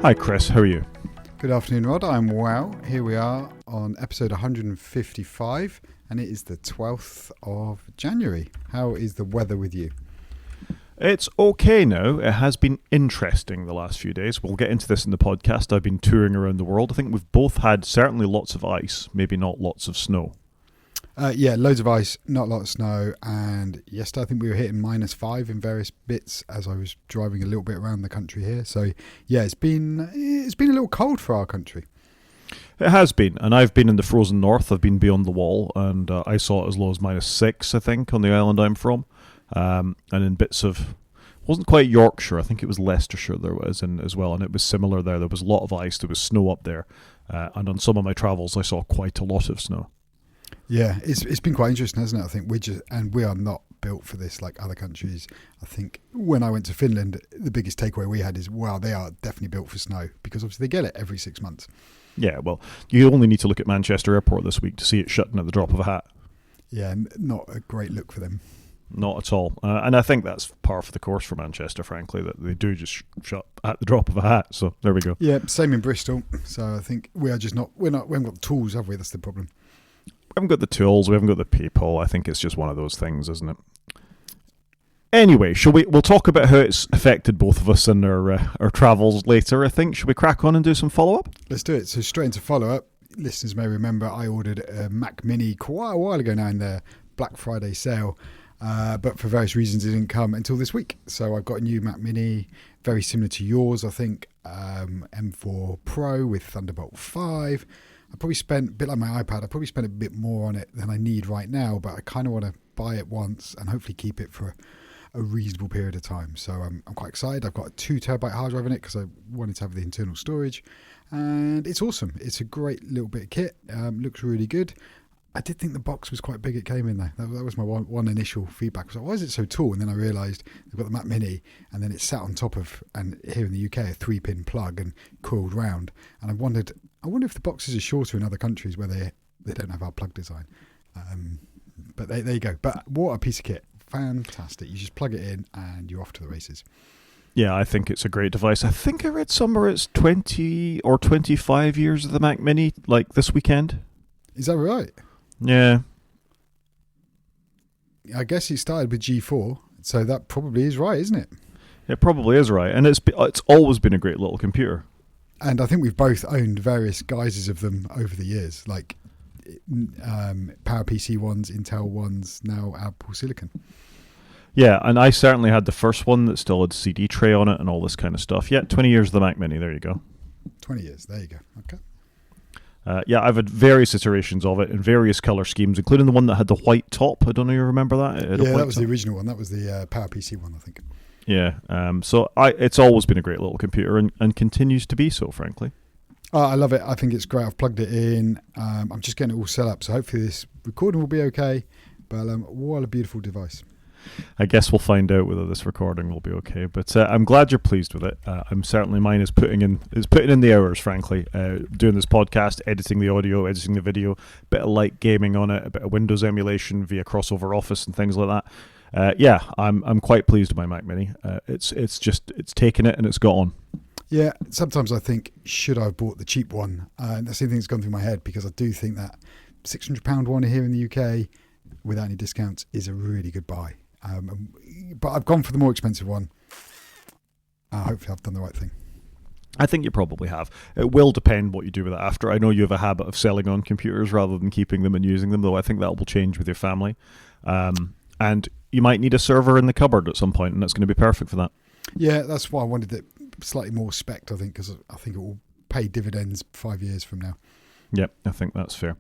Hi Chris, how are you? Good afternoon, Rod. I'm well. Here we are on episode 155, and it is the 12th of January. How is the weather with you? It's okay now. It has been interesting the last few days. We'll get into this in the podcast. I've been touring around the world. I think we've both had certainly lots of ice, maybe not lots of snow. Yeah, loads of ice, not a lot of snow, and yesterday I think we were hitting -5 in various bits as I was driving a little bit around the country here. So yeah, it's been a little cold for our country. It has been, and I've been in the frozen north. I've been beyond the wall, and I saw it as low as -6, I think, on the island I'm from. And in bits of, wasn't quite Yorkshire, I think it was Leicestershire there was in as well, and it was similar there. There was a lot of ice, there was snow up there, and on some of my travels I saw quite a lot of snow. Yeah, it's been quite interesting, hasn't it? I think we are not built for this like other countries. I think when I went to Finland, the biggest takeaway we had is, wow, they are definitely built for snow, because obviously they get it every 6 months. Yeah, well, you only need to look at Manchester Airport this week to see it shutting at the drop of a hat. Yeah, not a great look for them. Not at all. And I think that's par for the course for Manchester, frankly, that they do just shut at the drop of a hat. So there we go. Yeah, same in Bristol. So I think we haven't got the tools, have we? That's the problem. We haven't got the tools, we haven't got the people. I think it's just one of those things, isn't it? Anyway, we'll talk about how it's affected both of us in our travels later, I think. Should we crack on and do some follow-up? Let's do it. So straight into follow-up. Listeners may remember I ordered a Mac Mini quite a while ago now in the Black Friday sale. But for various reasons it didn't come until this week. So I've got a new Mac Mini, very similar to yours, I think, M4 Pro with Thunderbolt 5. I probably spent, a bit like my iPad, I probably spent a bit more on it than I need right now, but I kind of want to buy it once and hopefully keep it for a reasonable period of time. So I'm quite excited. I've got a 2TB hard drive in it because I wanted to have the internal storage, and it's awesome. It's a great little bit of kit. Looks really good. I did think the box was quite big. It came in there. That was my one initial feedback. I was like, why is it so tall? And then I realised they've got the Mac Mini, and then it's sat on top of, and here in the UK, a 3-pin plug and coiled round. And I wonder if the boxes are shorter in other countries where they don't have our plug design. But there you go. But what a piece of kit. Fantastic. You just plug it in and you're off to the races. Yeah, I think it's a great device. I think I read somewhere it's 20 or 25 years of the Mac Mini, like this weekend. Is that right? Yeah. I guess it started with G4, so that probably is right, isn't it? It probably is right, and it's always been a great little computer. And I think we've both owned various guises of them over the years, like PowerPC ones, Intel ones, now Apple Silicon. Yeah, and I certainly had the first one that still had CD tray on it and all this kind of stuff. Yeah, 20 years of the Mac Mini, there you go. 20 years, there you go, okay. Yeah, I've had various iterations of it in various colour schemes, including the one that had the white top. I don't know if you remember that. Yeah, that was the original one. That was the PowerPC one, I think. Yeah, so it's always been a great little computer and continues to be so, frankly. I love it. I think it's great. I've plugged it in. I'm just getting it all set up, so hopefully this recording will be okay. But what a beautiful device. I guess we'll find out whether this recording will be okay. But I'm glad you're pleased with it. I'm certainly, mine is putting in the hours, frankly. Doing this podcast, editing the audio, editing the video, a bit of light gaming on it, a bit of Windows emulation via Crossover Office and things like that. Yeah, I'm quite pleased with my Mac Mini. It's taken it and it's got on. Yeah, sometimes I think, should I have bought the cheap one? That's the thing that's gone through my head, because I do think that £600 one here in the UK without any discounts is a really good buy. But I've gone for the more expensive one. Hopefully I've done the right thing. I think you probably have. It will depend what you do with it after. I know you have a habit of selling on computers rather than keeping them and using them, though I think that will change with your family. And you might need a server in the cupboard at some point, and that's going to be perfect for that. Yeah, that's why I wanted it slightly more spec'd, I think, because I think it will pay dividends 5 years from now. Yep, I think that's fair.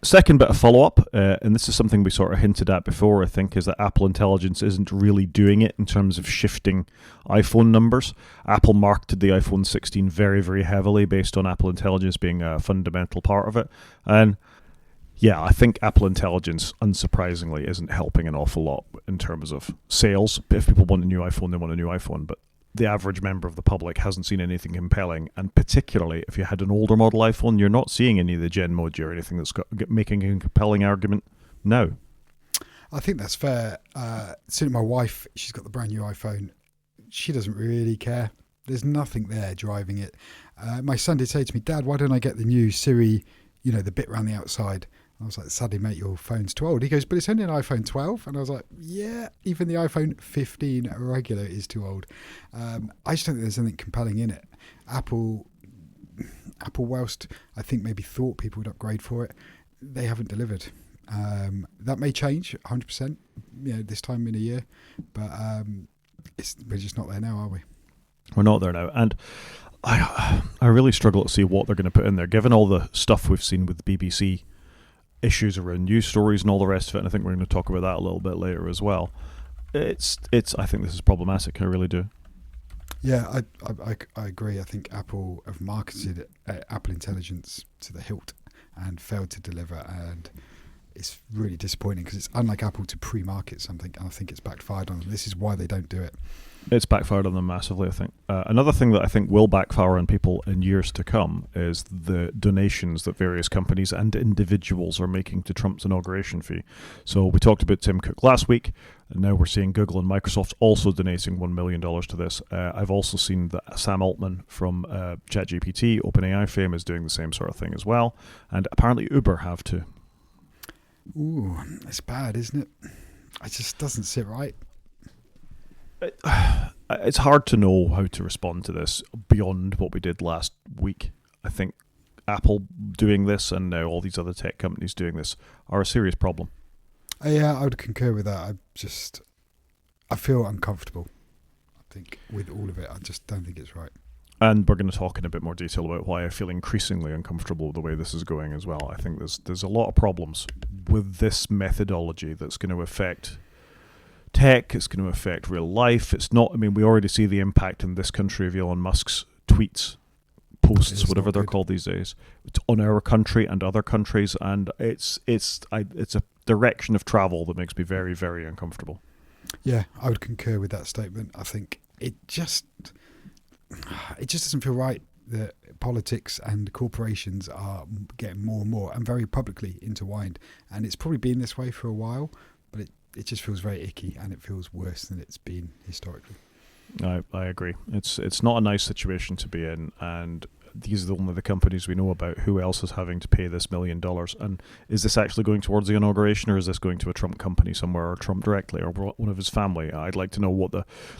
Second bit of follow-up, and this is something we sort of hinted at before, I think, is that Apple Intelligence isn't really doing it in terms of shifting iPhone numbers. Apple marketed the iPhone 16 very, very heavily based on Apple Intelligence being a fundamental part of it. And yeah, I think Apple Intelligence, unsurprisingly, isn't helping an awful lot in terms of sales. If people want a new iPhone, they want a new iPhone, but the average member of the public hasn't seen anything compelling, and particularly if you had an older model iPhone, you're not seeing any of the Gen Moji or anything that's making a compelling argument now. I think that's fair. Seeing my wife, she's got the brand new iPhone. She doesn't really care. There's nothing there driving it. My son did say to me, Dad, why don't I get the new Siri, the bit around the outside? I was like, sadly, mate, your phone's too old. He goes, but it's only an iPhone 12. And I was like, yeah, even the iPhone 15 regular is too old. I just don't think there's anything compelling in it. Apple, whilst I think maybe thought people would upgrade for it, they haven't delivered. That may change 100%, this time in a year. But we're just not there now, are we? We're not there now. And I really struggle to see what they're going to put in there, given all the stuff we've seen with the BBC, issues around news stories and all the rest of it, and I think we're going to talk about that a little bit later as well. It's I think this is problematic. I really do. Yeah, I agree. I think Apple have marketed Apple Intelligence to the hilt and failed to deliver, and it's really disappointing because it's unlike Apple to pre-market something, and I think it's backfired on them. This is why they don't do it. It's backfired on them massively, I think. Another thing that I think will backfire on people in years to come is the donations that various companies and individuals are making to Trump's inauguration fee. So we talked about Tim Cook last week, and now we're seeing Google and Microsoft also donating $1 million to this. I've also seen that Sam Altman from ChatGPT, OpenAI fame, is doing the same sort of thing as well. And apparently Uber have too. Ooh, it's bad, isn't it? It just doesn't sit right. It's hard to know how to respond to this beyond what we did last week. I think Apple doing this and now all these other tech companies doing this are a serious problem. Yeah, I would concur with that. I feel uncomfortable, I think, with all of it. I just don't think it's right. And we're going to talk in a bit more detail about why I feel increasingly uncomfortable with the way this is going as well. I think there's a lot of problems with this methodology that's going to affect tech. It's going to affect real life. It's not. I mean, we already see the impact in this country of Elon Musk's tweets, posts, whatever they're called these days. It's on our country and other countries, and it's a direction of travel that makes me very, very uncomfortable. Yeah, I would concur with that statement. I think it just doesn't feel right that politics and corporations are getting more and more and very publicly intertwined, and it's probably been this way for a while, but it just feels very icky, and it feels worse than it's been historically. I agree. It's not a nice situation to be in, and these are only the companies we know about. Who else is having to pay this $1 million? And is this actually going towards the inauguration, or is this going to a Trump company somewhere, or Trump directly, or one of his family? I'd like to know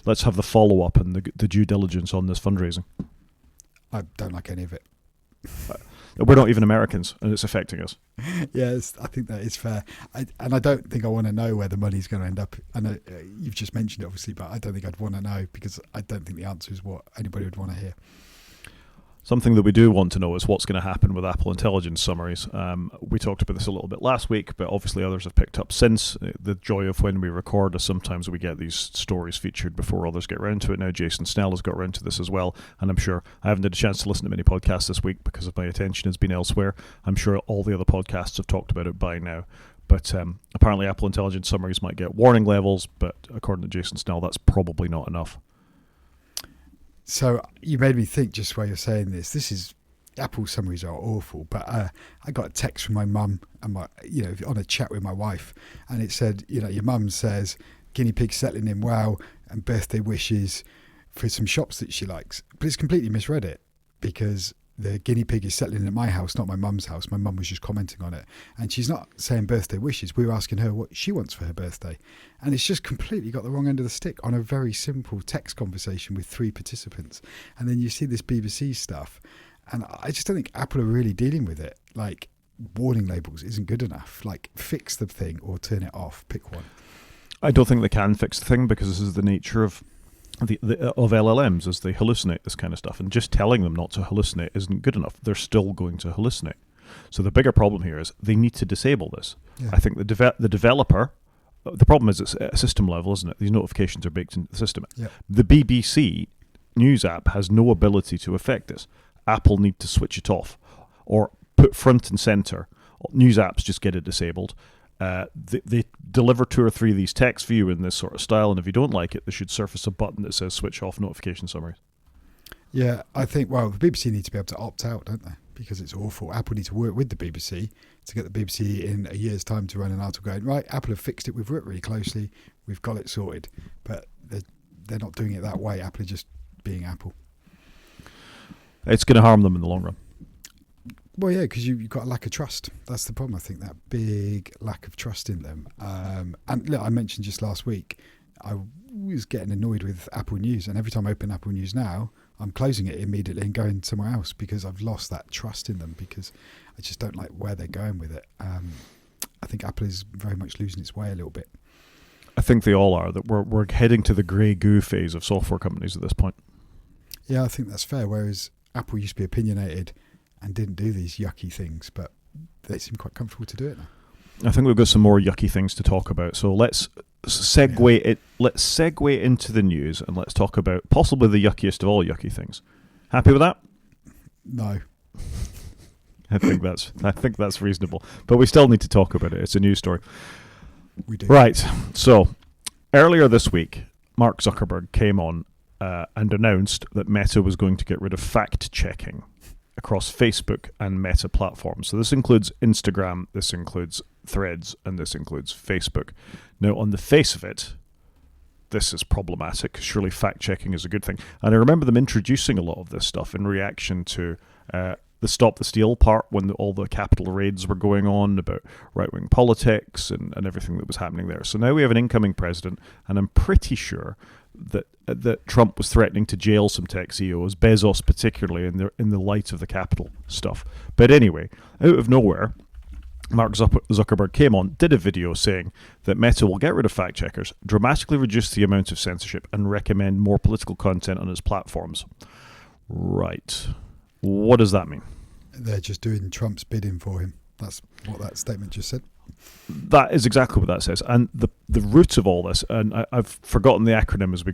let's have the follow-up and the due diligence on this fundraising. I don't like any of it. We're not even Americans, and it's affecting us. Yes, I think that is fair. I don't think I want to know where the money's going to end up. I know you've just mentioned it, obviously, but I don't think I'd want to know because I don't think the answer is what anybody would want to hear. Something that we do want to know is what's going to happen with Apple Intelligence summaries. We talked about this a little bit last week, but obviously others have picked up since. The joy of when we record is sometimes we get these stories featured before others get around to it. Now Jason Snell has got around to this as well, and I'm sure I haven't had a chance to listen to many podcasts this week because of my attention has been elsewhere. I'm sure all the other podcasts have talked about it by now. But apparently Apple Intelligence summaries might get warning levels, but according to Jason Snell, that's probably not enough. So you made me think just while you're saying this. This is Apple summaries are awful, but I got a text from my mum and on a chat with my wife, and it said, your mum says guinea pig settling in well and birthday wishes for some shops that she likes, but it's completely misread it because the guinea pig is settling at my house, not my mum's house. My mum was just commenting on it, and she's not saying birthday wishes. We were asking her what she wants for her birthday, and it's just completely got the wrong end of the stick on a very simple text conversation with 3 participants. And then you see this BBC stuff, and I just don't think Apple are really dealing with it. Like, warning labels isn't good enough. Like, fix the thing or turn it off. Pick one. I don't think they can fix the thing because this is the nature of of LLMs, as they hallucinate this kind of stuff, and just telling them not to hallucinate isn't good enough. They're still going to hallucinate. So the bigger problem here is they need to disable this. Yeah. I think the developer, the problem is it's at a system level, isn't it? These notifications are baked into the system. Yeah. The BBC News app has no ability to affect this. Apple need to switch it off or put front and center. News apps just get it disabled. They deliver 2 or 3 of these text for you in this sort of style, and if you don't like it, they should surface a button that says switch off notification summaries. Yeah, I think, the BBC need to be able to opt out, don't they? Because it's awful. Apple need to work with the BBC to get the BBC in a year's time to run an article going, right, Apple have fixed it, we've worked really closely, we've got it sorted. But they're not doing it that way. Apple are just being Apple. It's going to harm them in the long run. Well, yeah, because you've got a lack of trust. That's the problem. I think that big lack of trust in them. And look, I mentioned just last week, I was getting annoyed with Apple News, and every time I open Apple News now, I'm closing it immediately and going somewhere else because I've lost that trust in them, because I just don't like where they're going with it. I think Apple is very much losing its way a little bit. I think they all are. That we're heading to the grey goo phase of software companies at this point. Yeah, I think that's fair. Whereas Apple used to be opinionated and didn't do these yucky things, but they seem quite comfortable to do it now. I think we've got some more yucky things to talk about. So let's segue it. Let's segue into the news and let's talk about possibly the yuckiest of all yucky things. Happy with that? No. I think that's reasonable. But we still need to talk about it. It's a news story. We do. Right. So earlier this week, Mark Zuckerberg came on and announced that Meta was going to get rid of fact-checking across Facebook and Meta platforms. So this includes Instagram, this includes Threads, and this includes Facebook. Now, on the face of it, this is problematic. Surely fact-checking is a good thing. And I remember them introducing a lot of this stuff in reaction to the Stop the Steal part when all the capital raids were going on about right-wing politics and everything that was happening there. So now we have an incoming president, and I'm pretty sure that Trump was threatening to jail some tech CEOs, Bezos particularly, in the light of the capital stuff. But anyway, out of nowhere, Mark Zuckerberg came on, did a video saying that Meta will get rid of fact checkers, dramatically reduce the amount of censorship, and recommend more political content on its platforms. Right. What does that mean? They're just doing Trump's bidding for him. That's what that statement just said. That is exactly what that says. And the root of all this, and I've forgotten the acronym as we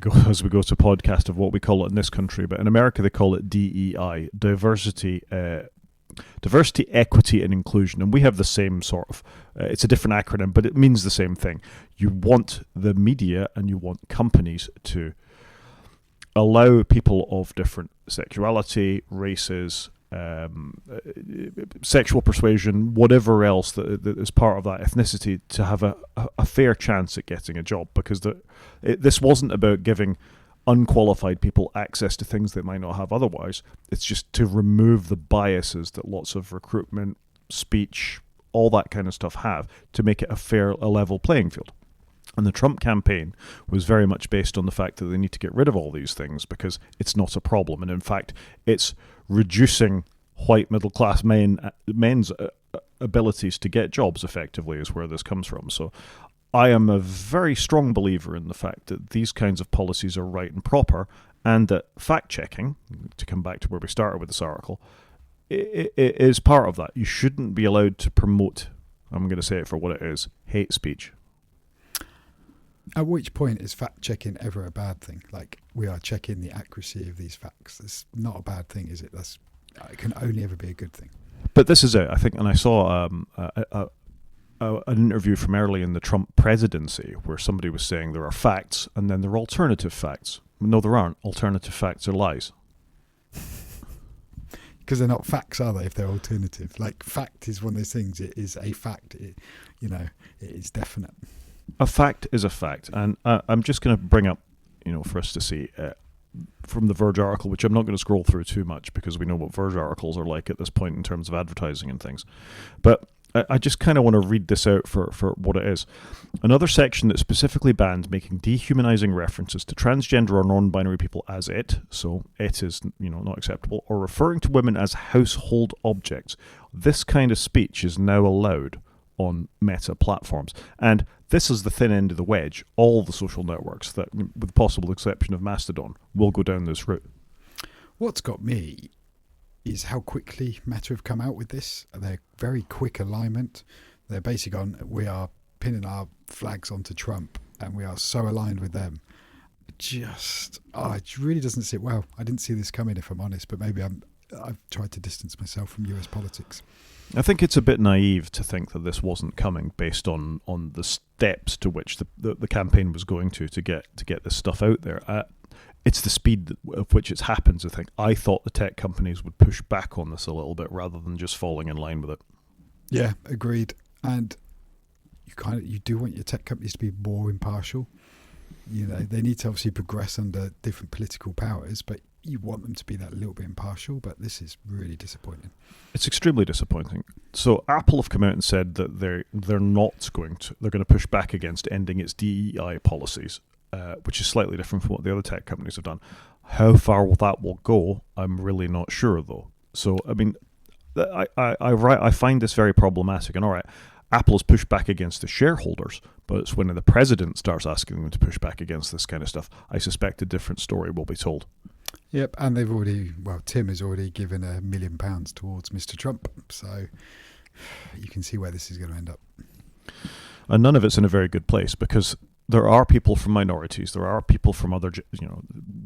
go to podcast of what we call it in this country, but in America they call it DEI, diversity, equity, and inclusion. And we have the same sort of, it's a different acronym, but it means the same thing. You want the media and you want companies to allow people of different sexuality, races, sexual persuasion, whatever else that is part of that ethnicity, to have a fair chance at getting a job, because this wasn't about giving unqualified people access to things they might not have otherwise. It's just to remove the biases that lots of recruitment, speech, all that kind of stuff have, to make it a level playing field. And the Trump campaign was very much based on the fact that they need to get rid of all these things because it's not a problem. And in fact, it's reducing white middle-class men's abilities to get jobs effectively is where this comes from. So I am a very strong believer in the fact that these kinds of policies are right and proper, and that fact-checking, to come back to where we started with this article, it is part of that. You shouldn't be allowed to promote, I'm going to say it for what it is, hate speech. At which point is fact-checking ever a bad thing? Like, we are checking the accuracy of these facts. It's not a bad thing, is it? It can only ever be a good thing. But this is it, I think, and I saw an interview from early in the Trump presidency where somebody was saying there are facts and then there are alternative facts. No, there aren't. Alternative facts are lies. Because they're not facts, are they, if they're alternative? Like, fact is one of those things. It is a fact. It is definite. A fact is a fact. And I'm just going to bring up, for us to see from the Verge article, which I'm not going to scroll through too much because we know what Verge articles are like at this point in terms of advertising and things. But I just kind of want to read this out for what it is. Another section that specifically bans making dehumanizing references to transgender or non-binary people as it, so it is not acceptable, or referring to women as household objects. This kind of speech is now allowed on Meta platforms. And this is the thin end of the wedge. All the social networks, that, with the possible exception of Mastodon, will go down this route. What's got me is how quickly Meta have come out with this. They're very quick alignment. They're basically we are pinning our flags onto Trump and we are so aligned with them. It really doesn't sit well. I didn't see this coming, if I'm honest, but maybe I've tried to distance myself from US politics. I think it's a bit naive to think that this wasn't coming based on the steps to which the campaign was going to get this stuff out there. It's the speed of which it happens. I thought the tech companies would push back on this a little bit rather than just falling in line with it. Yeah, agreed. And you do want your tech companies to be more impartial. They need to obviously progress under different political powers, but you want them to be that little bit impartial, but this is really disappointing. It's extremely disappointing. So Apple have come out and said that they're going to push back against ending its DEI policies, which is slightly different from what the other tech companies have done. How far that will go, I'm really not sure though. So I mean, I find this very problematic. And all right, Apple has pushed back against the shareholders, but it's when the president starts asking them to push back against this kind of stuff, I suspect a different story will be told. Yep, and Tim has already given £1 million towards Mr. Trump, so you can see where this is going to end up. And none of it's in a very good place, because there are people from minorities, there are people from other,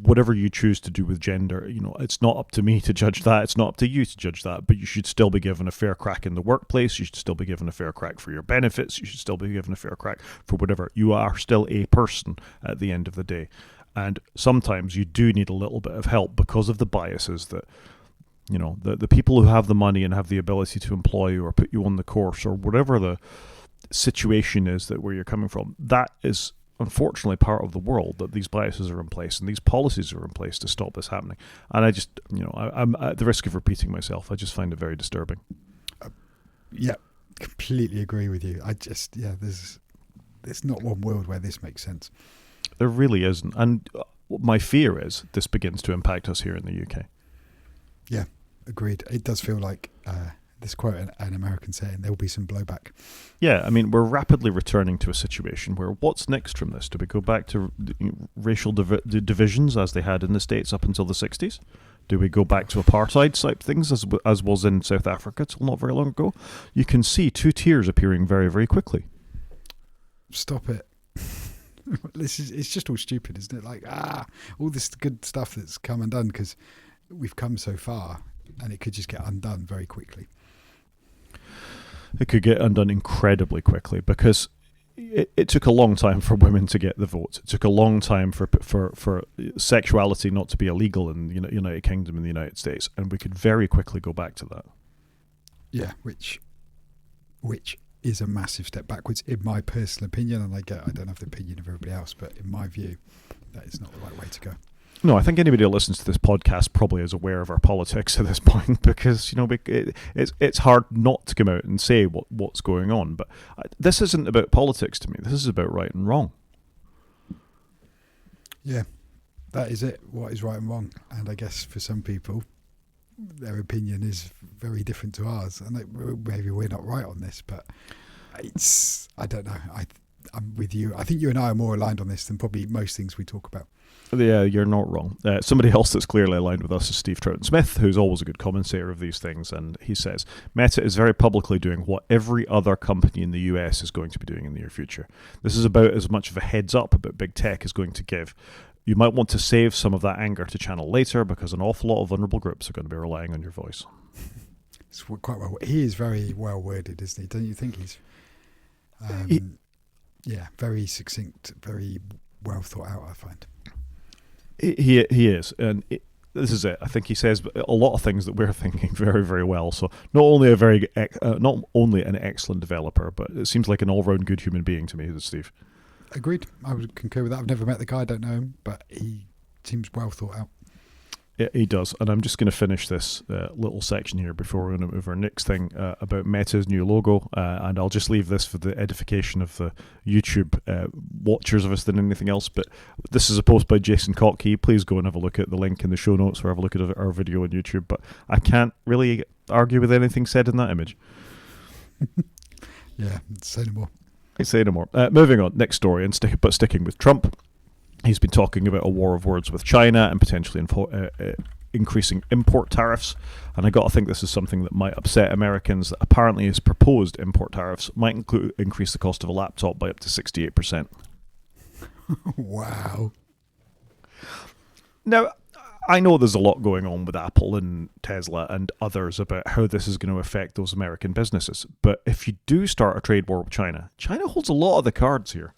whatever you choose to do with gender, it's not up to me to judge that, it's not up to you to judge that, but you should still be given a fair crack in the workplace, you should still be given a fair crack for your benefits, you should still be given a fair crack for whatever. You are still a person at the end of the day. And sometimes you do need a little bit of help because of the biases that, the people who have the money and have the ability to employ you or put you on the course or whatever the situation is that where you're coming from, that is unfortunately part of the world, that these biases are in place and these policies are in place to stop this happening. And I just, I'm at the risk of repeating myself, I just find it very disturbing. Yeah, completely agree with you. There's not one world where this makes sense. There really isn't. And my fear is this begins to impact us here in the UK. Yeah, agreed. It does feel like this quote an American saying, there will be some blowback. Yeah, I mean, we're rapidly returning to a situation where what's next from this? Do we go back to racial divisions as they had in the States up until the 60s? Do we go back to apartheid type things as was in South Africa till not very long ago? You can see two tiers appearing very, very quickly. Stop it. It's just all stupid, isn't it? Like, all this good stuff that's come undone because we've come so far, and it could just get undone very quickly. It could get undone incredibly quickly because it took a long time for women to get the vote. It took a long time for sexuality not to be illegal in the United Kingdom and the United States, and we could very quickly go back to that. Yeah, which is a massive step backwards in my personal opinion, and I don't have the opinion of everybody else, but in my view, that is not the right way to go. No, I think anybody who listens to this podcast probably is aware of our politics at this point because it's hard not to come out and say what's going on. But this isn't about politics to me. This is about right and wrong. Yeah, that is it. What is right and wrong? And I guess for some people, their opinion is very different to ours, and maybe we're not right on this, but I don't know. I'm with you. I think you and I are more aligned on this than probably most things we talk about. Yeah, you're not wrong. Somebody else that's clearly aligned with us is Steve Troughton-Smith, who's always a good commentator of these things, and he says, Meta is very publicly doing what every other company in the US is going to be doing in the near future. This is about as much of a heads up about big tech is going to give. You might want to save some of that anger to channel later because an awful lot of vulnerable groups are going to be relying on your voice. It's quite well. He is very well worded, isn't he? Don't you think he's? Very succinct, very well thought out, I find. He is, and this is it. I think he says a lot of things that we're thinking very, very well. So not only an excellent developer, but it seems like an all-round good human being to me, Steve. Agreed. I would concur with that. I've never met the guy, I don't know him, but he seems well thought out. Yeah, he does. And I'm just going to finish this little section here before we're going to move our next thing about Meta's new logo. And I'll just leave this for the edification of the YouTube watchers of us than anything else. But this is a post by Jason Kottke. Please go and have a look at the link in the show notes or have a look at our video on YouTube. But I can't really argue with anything said in that image. Yeah, say no more. Say no more. Moving on, next story, but sticking with Trump. He's been talking about a war of words with China and potentially increasing import tariffs. And I got to think this is something that might upset Americans. Apparently, his proposed import tariffs might increase the cost of a laptop by up to 68%. Wow. Now, I know there's a lot going on with Apple and Tesla and others about how this is going to affect those American businesses. But if you do start a trade war with China, China holds a lot of the cards here.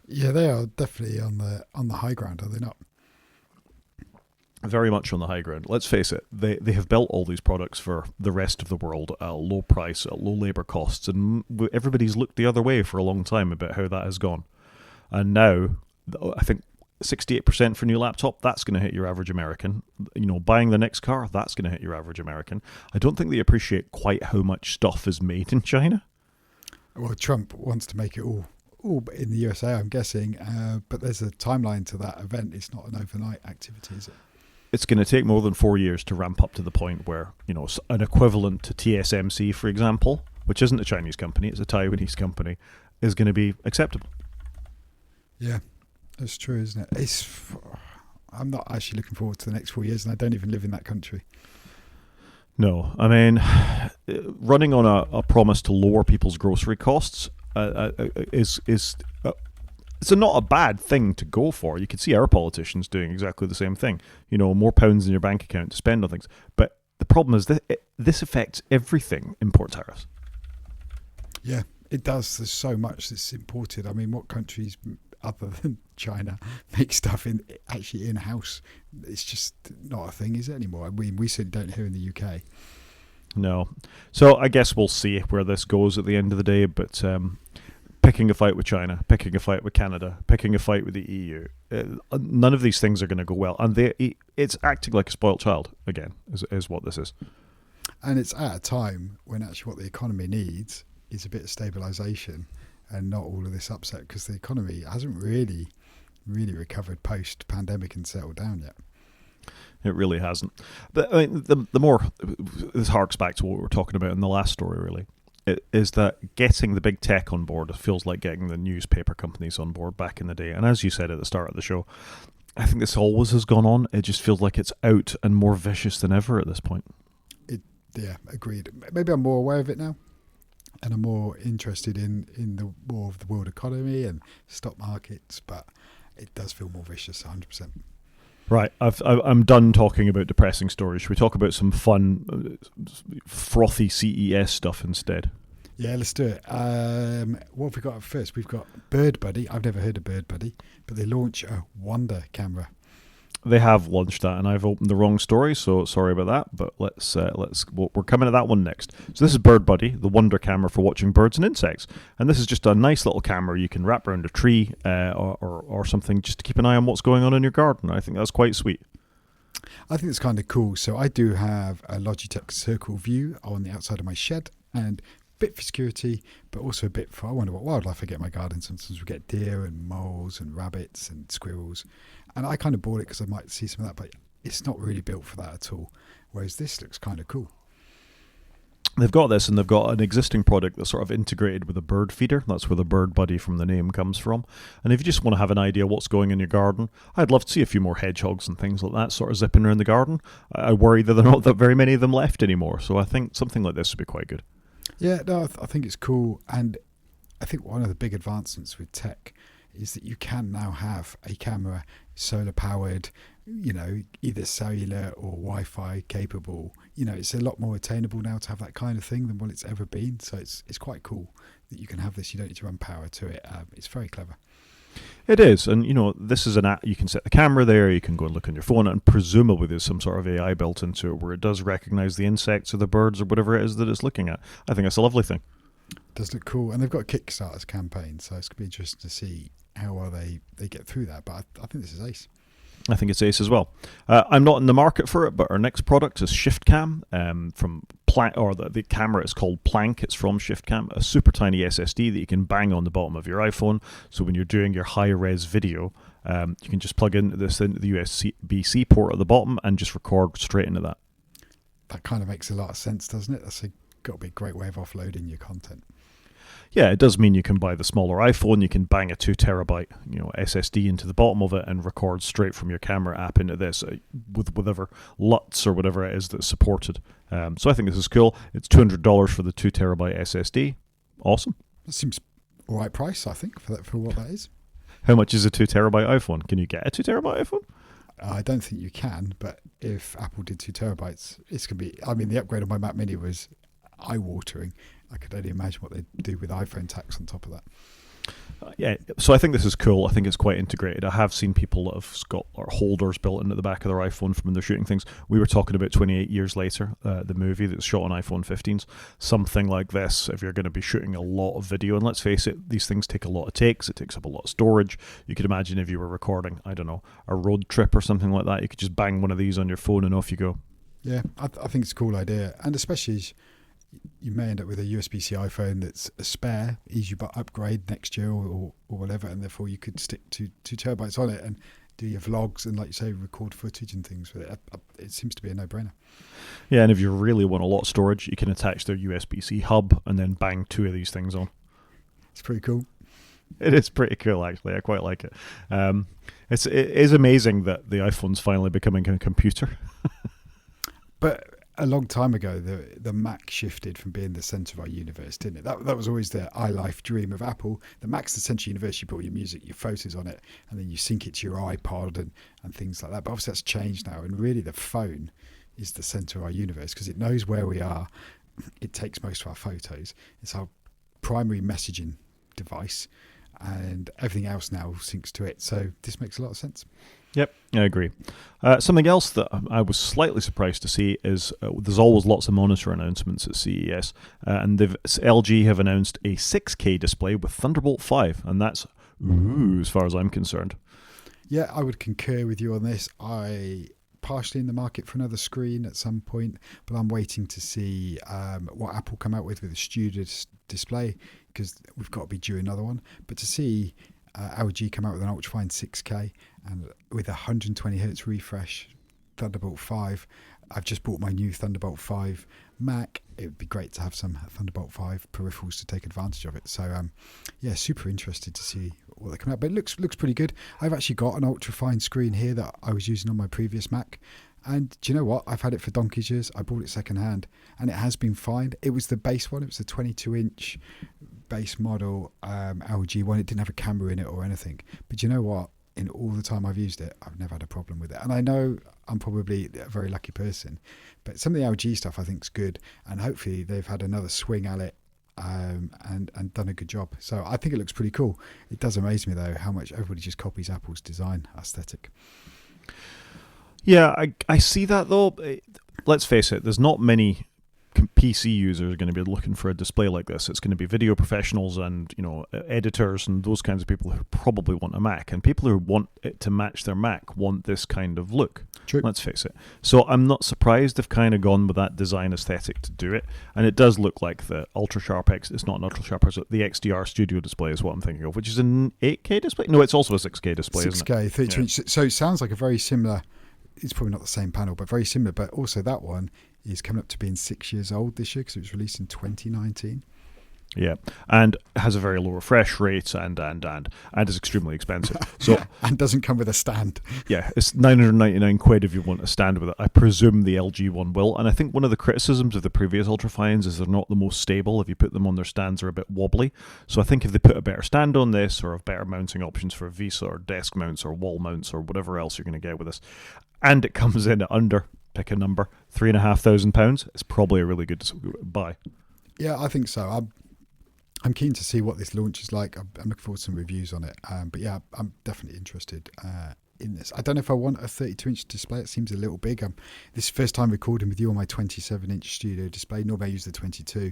Yeah, they are definitely on the high ground, are they not? Very much on the high ground. Let's face it, they have built all these products for the rest of the world at a low price, at low labour costs, and everybody's looked the other way for a long time about how that has gone. And now, I think 68% for a new laptop, that's going to hit your average American. Buying the next car, that's going to hit your average American. I don't think they appreciate quite how much stuff is made in China. Well, Trump wants to make it all in the USA, I'm guessing, but there's a timeline to that event. It's not an overnight activity, is it? It's going to take more than 4 years to ramp up to the point where, an equivalent to TSMC, for example, which isn't a Chinese company, it's a Taiwanese company, is going to be acceptable. Yeah, that's true, isn't it? I'm not actually looking forward to the next 4 years, and I don't even live in that country. No, I mean, running on a promise to lower people's grocery costs is it's not a bad thing to go for. You can see our politicians doing exactly the same thing. More pounds in your bank account to spend on things. But the problem is that this affects everything, import tariffs. Yeah, it does. There's so much that's imported. I mean, what countries other than China make stuff actually in-house? It's just not a thing, is it, anymore? I mean, we certainly don't here in the UK. No. So I guess we'll see where this goes at the end of the day, but picking a fight with China, picking a fight with Canada, picking a fight with the EU, none of these things are going to go well. And it's acting like a spoiled child, again, is what this is. And it's at a time when actually what the economy needs is a bit of stabilisation and not all of this upset, because the economy hasn't really recovered post-pandemic and settled down yet. It really hasn't. But I mean, the more, this harks back to what we were talking about in the last story, really, is that getting the big tech on board feels like getting the newspaper companies on board back in the day. And as you said at the start of the show, I think this always has gone on. It just feels like it's out and more vicious than ever at this point. Yeah, agreed. Maybe I'm more aware of it now, and I'm more interested in the more of the world economy and stock markets, but it does feel more vicious, 100%. Right, I'm done talking about depressing stories. Should we talk about some fun, frothy CES stuff instead? Yeah, let's do it. What have we got up first? We've got Bird Buddy. I've never heard of Bird Buddy, but they launch a Wonder camera. They have launched that, and I've opened the wrong story, so sorry about that. But we're coming to that one next. So this is Bird Buddy, the wonder camera for watching birds and insects, and this is just a nice little camera you can wrap around a tree or something just to keep an eye on what's going on in your garden. I think that's quite sweet. I think it's kind of cool. So I do have a Logitech Circle View on the outside of my shed, and a bit for security, but also a bit for, I wonder what wildlife I get in my garden. Sometimes we get deer and moles and rabbits and squirrels. And I kind of bought it because I might see some of that, but it's not really built for that at all. Whereas this looks kind of cool. They've got this, and they've got an existing product that's sort of integrated with a bird feeder. That's where the Bird Buddy from the name comes from. And if you just want to have an idea what's going in your garden, I'd love to see a few more hedgehogs and things like that sort of zipping around the garden. I worry that there are not that very many of them left anymore. So I think something like this would be quite good. Yeah, no, I think it's cool. And I think one of the big advancements with tech is that you can now have a camera solar powered, either cellular or Wi-Fi capable. It's a lot more attainable now to have that kind of thing than what it's ever been. So it's quite cool that you can have this. You don't need to run power to it. It's very clever. It is, and this is an app. You can set the camera there, you can go and look on your phone, and presumably there's some sort of AI built into it where it does recognize the insects or the birds or whatever it is that it's looking at. I think that's a lovely thing. It does look cool, and they've got a Kickstarter's campaign, so it's going to be interesting to see how well they get through that. But I think this is ace. I think it's ace as well. I'm not in the market for it, but our next product is ShiftCam from PLANCK, or the camera is called PLANCK. It's from ShiftCam, a super tiny SSD that you can bang on the bottom of your iPhone. So when you're doing your high-res video, you can just plug in this into the USB-C port at the bottom and just record straight into that. That kind of makes a lot of sense, doesn't it? That's got to be a great way of offloading your content. Yeah, it does mean you can buy the smaller iPhone, you can bang a 2 terabyte SSD into the bottom of it and record straight from your camera app into this with whatever LUTs or whatever it is that's supported. So I think this is cool. It's $200 for the 2 terabyte SSD. Awesome. That seems all right price, I think, for what that is. How much is a 2 terabyte iPhone? Can you get a 2 terabyte iPhone? I don't think you can, but if Apple did 2 terabytes, it's going to be, the upgrade on my Mac Mini was eye-watering. I could only imagine what they'd do with iPhone tax on top of that. Yeah, so I think this is cool. I think it's quite integrated. I have seen people that have got holders built into the back of their iPhone from when they're shooting things. We were talking about 28 Years Later, the movie that's shot on iPhone 15s. Something like this, if you're going to be shooting a lot of video, and let's face it, these things take a lot of takes. It takes up a lot of storage. You could imagine if you were recording, I don't know, a road trip or something like that, you could just bang one of these on your phone and off you go. Yeah, I think it's a cool idea. And especially as you may end up with a USB-C iPhone that's a spare, easy but upgrade next year or whatever, and therefore you could stick 2 terabytes on it and do your vlogs and, like you say, record footage and things with it. It seems to be a no-brainer. Yeah, and if you really want a lot of storage, you can attach their USB-C hub and then bang 2 of these things on. It's pretty cool. It is pretty cool, actually. I quite like it. It is amazing that the iPhone's finally becoming a computer. But a long time ago, the Mac shifted from being the centre of our universe, didn't it? That was always the iLife dream of Apple. The Mac's the centre of the universe. You put all your music, your photos on it, and then you sync it to your iPod and things like that. But obviously that's changed now, and really the phone is the centre of our universe because it knows where we are. It takes most of our photos. It's our primary messaging device, and everything else now syncs to it. So this makes a lot of sense. Yep, I agree. Something else that I was slightly surprised to see is there's always lots of monitor announcements at CES, and LG have announced a 6K display with Thunderbolt 5, and that's as far as I'm concerned. Yeah, I would concur with you on this. I partially in the market for another screen at some point, but I'm waiting to see what Apple come out with a studio display because we've got to be due another one. But to see LG come out with an UltraFine 6K and with 120 hertz refresh, Thunderbolt 5. I've just bought my new Thunderbolt 5 Mac. It would be great to have some Thunderbolt 5 peripherals to take advantage of it. So, yeah, super interested to see what they come out. But it looks pretty good. I've actually got an UltraFine screen here that I was using on my previous Mac. And do you know what? I've had it for donkey's years. I bought it secondhand, and it has been fine. It was the base one. It was the 22-inch base model LG one. It didn't have a camera in it or anything. But you know what? In all the time I've used it, I've never had a problem with it. And I know I'm probably a very lucky person, but some of the LG stuff I think is good. And hopefully they've had another swing at it and done a good job. So I think it looks pretty cool. It does amaze me, though, how much everybody just copies Apple's design aesthetic. Yeah, I see that, though. Let's face it, there's not many PC users are going to be looking for a display like this. It's going to be video professionals and, you know, editors and those kinds of people who probably want a Mac. And people who want it to match their Mac want this kind of look. True. Let's face it. So I'm not surprised they've kind of gone with that design aesthetic to do it. And it does look like the Ultra Sharp X. It's not an Ultra Sharp X. The XDR Studio display is what I'm thinking of, which is an 8K display. No, it's also a 6K display, 6K, isn't it? 32 inch. So it sounds like a very similar. It's probably not the same panel, but very similar. But also that one is coming up to being 6 years old this year because it was released in 2019. Yeah, and has a very low refresh rate and is extremely expensive. So and doesn't come with a stand. Yeah, it's 999 quid if you want a stand with it. I presume the LG one will. And I think one of the criticisms of the previous UltraFines is they're not the most stable. If you put them on their stands, they're a bit wobbly. So I think if they put a better stand on this or have better mounting options for VESA or desk mounts or wall mounts or whatever else you're going to get with this, and it comes in at under, pick a number, £3,500, it's probably a really good buy. Yeah, I think so. I'm keen to see what this launch is like. I'm looking forward to some reviews on it. But yeah, I'm definitely interested in this. I don't know if I want a 32-inch display. It seems a little big. This is the first time recording with you on my 27-inch studio display. Normally I use the 22.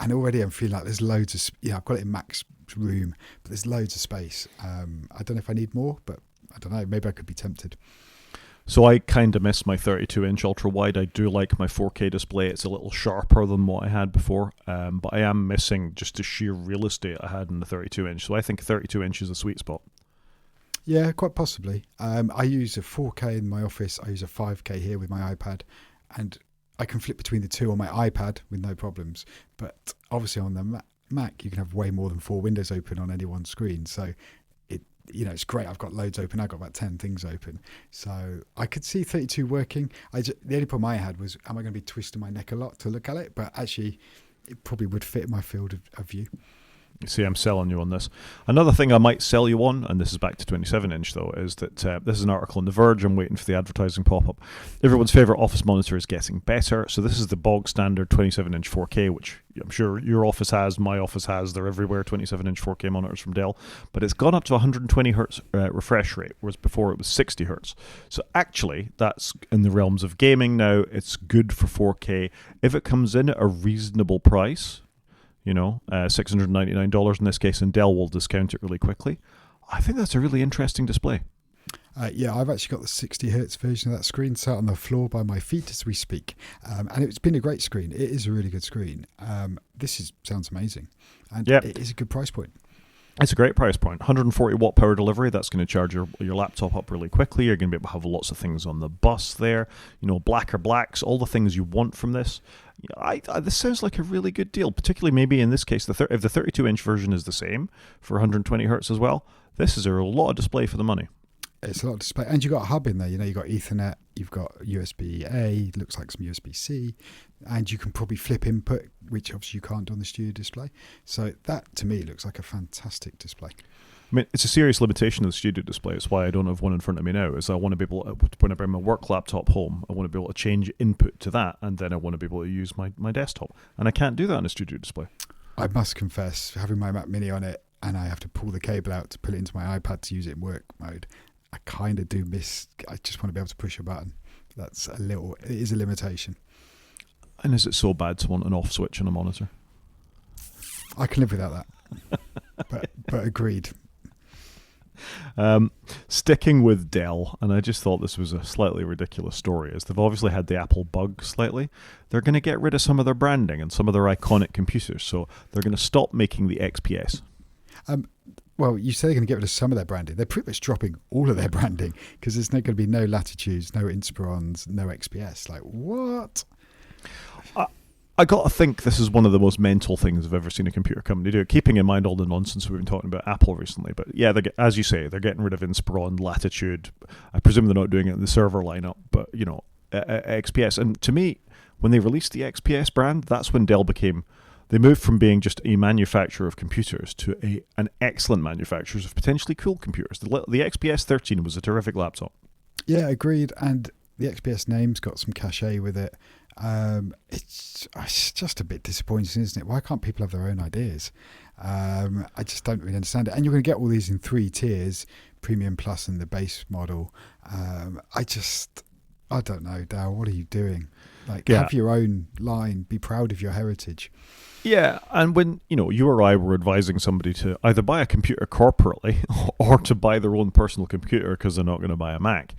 And already I'm feeling like there's loads of... I've got it in Mac's room, but there's loads of space. I don't know if I need more, but I don't know. Maybe I could be tempted. So I kind of miss my 32-inch ultra-wide. I do like my 4K display. It's a little sharper than what I had before, but I am missing just the sheer real estate I had in the 32-inch. So I think 32-inch is a sweet spot. Yeah, quite possibly. I use a 4K in my office. I use a 5K here with my iPad, and I can flip between the two on my iPad with no problems. But obviously on the Mac, you can have way more than 4 windows open on any one screen. So it's great. I've got loads open. I've got about 10 things open. So I could see 32 working. The only problem I had was, am I going to be twisting my neck a lot to look at it? But actually, it probably would fit in my field of view. You see, I'm selling you on this. Another thing I might sell you on, and this is back to 27-inch though, is that this is an article in The Verge. I'm waiting for the advertising pop-up. Everyone's favourite office monitor is getting better. So this is the bog standard 27-inch 4K, which I'm sure your office has, my office has. They're everywhere, 27-inch 4K monitors from Dell. But it's gone up to 120 hertz refresh rate, whereas before it was 60 hertz. So actually, that's in the realms of gaming now. It's good for 4K. If it comes in at a reasonable price, $699 in this case, and Dell will discount it really quickly, I think that's a really interesting display. Yeah, I've actually got the 60 hertz version of that screen sat on the floor by my feet as we speak. And it's been a great screen. It is a really good screen. Sounds amazing. And it is a good price point. It's a great price point. 140 watt power delivery. That's going to charge your laptop up really quickly. You're going to be able to have lots of things on the bus there. Blacker blacks, all the things you want from this. This sounds like a really good deal, particularly maybe in this case, if the 32-inch version is the same for 120 hertz as well. This is a lot of display for the money. It's a lot of display. And you've got a hub in there. You've got Ethernet, you've got USB-A, looks like some USB-C, and you can probably flip input, which obviously you can't do on the studio display. So that, to me, looks like a fantastic display. I mean, it's a serious limitation of the studio display. It's why I don't have one in front of me now, is I want to be able to, when I bring my work laptop home, I want to be able to change input to that, and then I want to be able to use my desktop. And I can't do that on a studio display. I must confess, having my Mac Mini on it, and I have to pull the cable out to put it into my iPad to use it in work mode, I kind of do miss. I just want to be able to push a button. It is a limitation. And is it so bad to want an off switch on a monitor? I can live without that. but agreed. Sticking with Dell, and I just thought this was a slightly ridiculous story, is they've obviously had the Apple bug slightly. They're going to get rid of some of their branding and some of their iconic computers, so they're going to stop making the XPS. Well, you say they're going to get rid of some of their branding. They're pretty much dropping all of their branding because there's not going to be no Latitudes, no Inspirons, no XPS. Like, what? I got to think this is one of the most mental things I've ever seen a computer company do, keeping in mind all the nonsense we've been talking about Apple recently. But yeah, as you say, they're getting rid of Inspiron, Latitude. I presume they're not doing it in the server lineup, but, XPS. And to me, when they released the XPS brand, that's when Dell became... They moved from being just a manufacturer of computers to an excellent manufacturer of potentially cool computers. The XPS 13 was a terrific laptop. Yeah, agreed. And the XPS name's got some cachet with it. It's just a bit disappointing, isn't it? Why can't people have their own ideas? I just don't really understand it. And you're going to get all these in 3 tiers, Premium Plus and the base model. I don't know, Dal, what are you doing? Have your own line, be proud of your heritage. Yeah, and when you or I were advising somebody to either buy a computer corporately or to buy their own personal computer because they're not going to buy a Mac,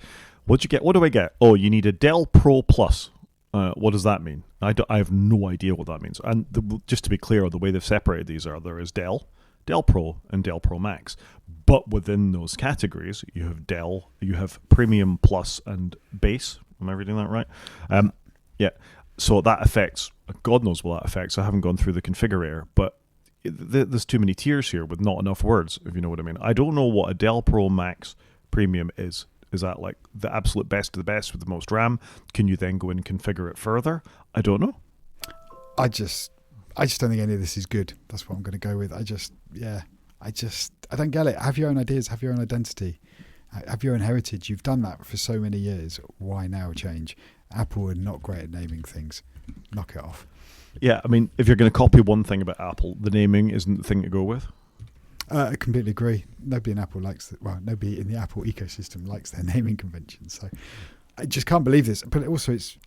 what do I get? Oh, you need a Dell Pro Plus. What does that mean? I have no idea what that means. And just to be clear, the way they've separated these there is Dell Pro, and Dell Pro Max. But within those categories, you have Dell, you have Premium Plus and Base. Am I reading that right? Yeah. So that affects, God knows what that affects. I haven't gone through the configurator, but there's too many tiers here with not enough words, if you know what I mean. I don't know what a Dell Pro Max Premium is. Is that like the absolute best of the best with the most RAM? Can you then go and configure it further? I don't know. I just don't think any of this is good. That's what I'm going to go with. I don't get it. Have your own ideas, have your own identity, have your own heritage. You've done that for so many years. Why now change? Apple are not great at naming things. Knock it off. Yeah, I mean, if you're going to copy one thing about Apple, the naming isn't the thing to go with. I completely agree. Nobody in nobody in the Apple ecosystem likes their naming conventions. So I just can't believe this. But also, it's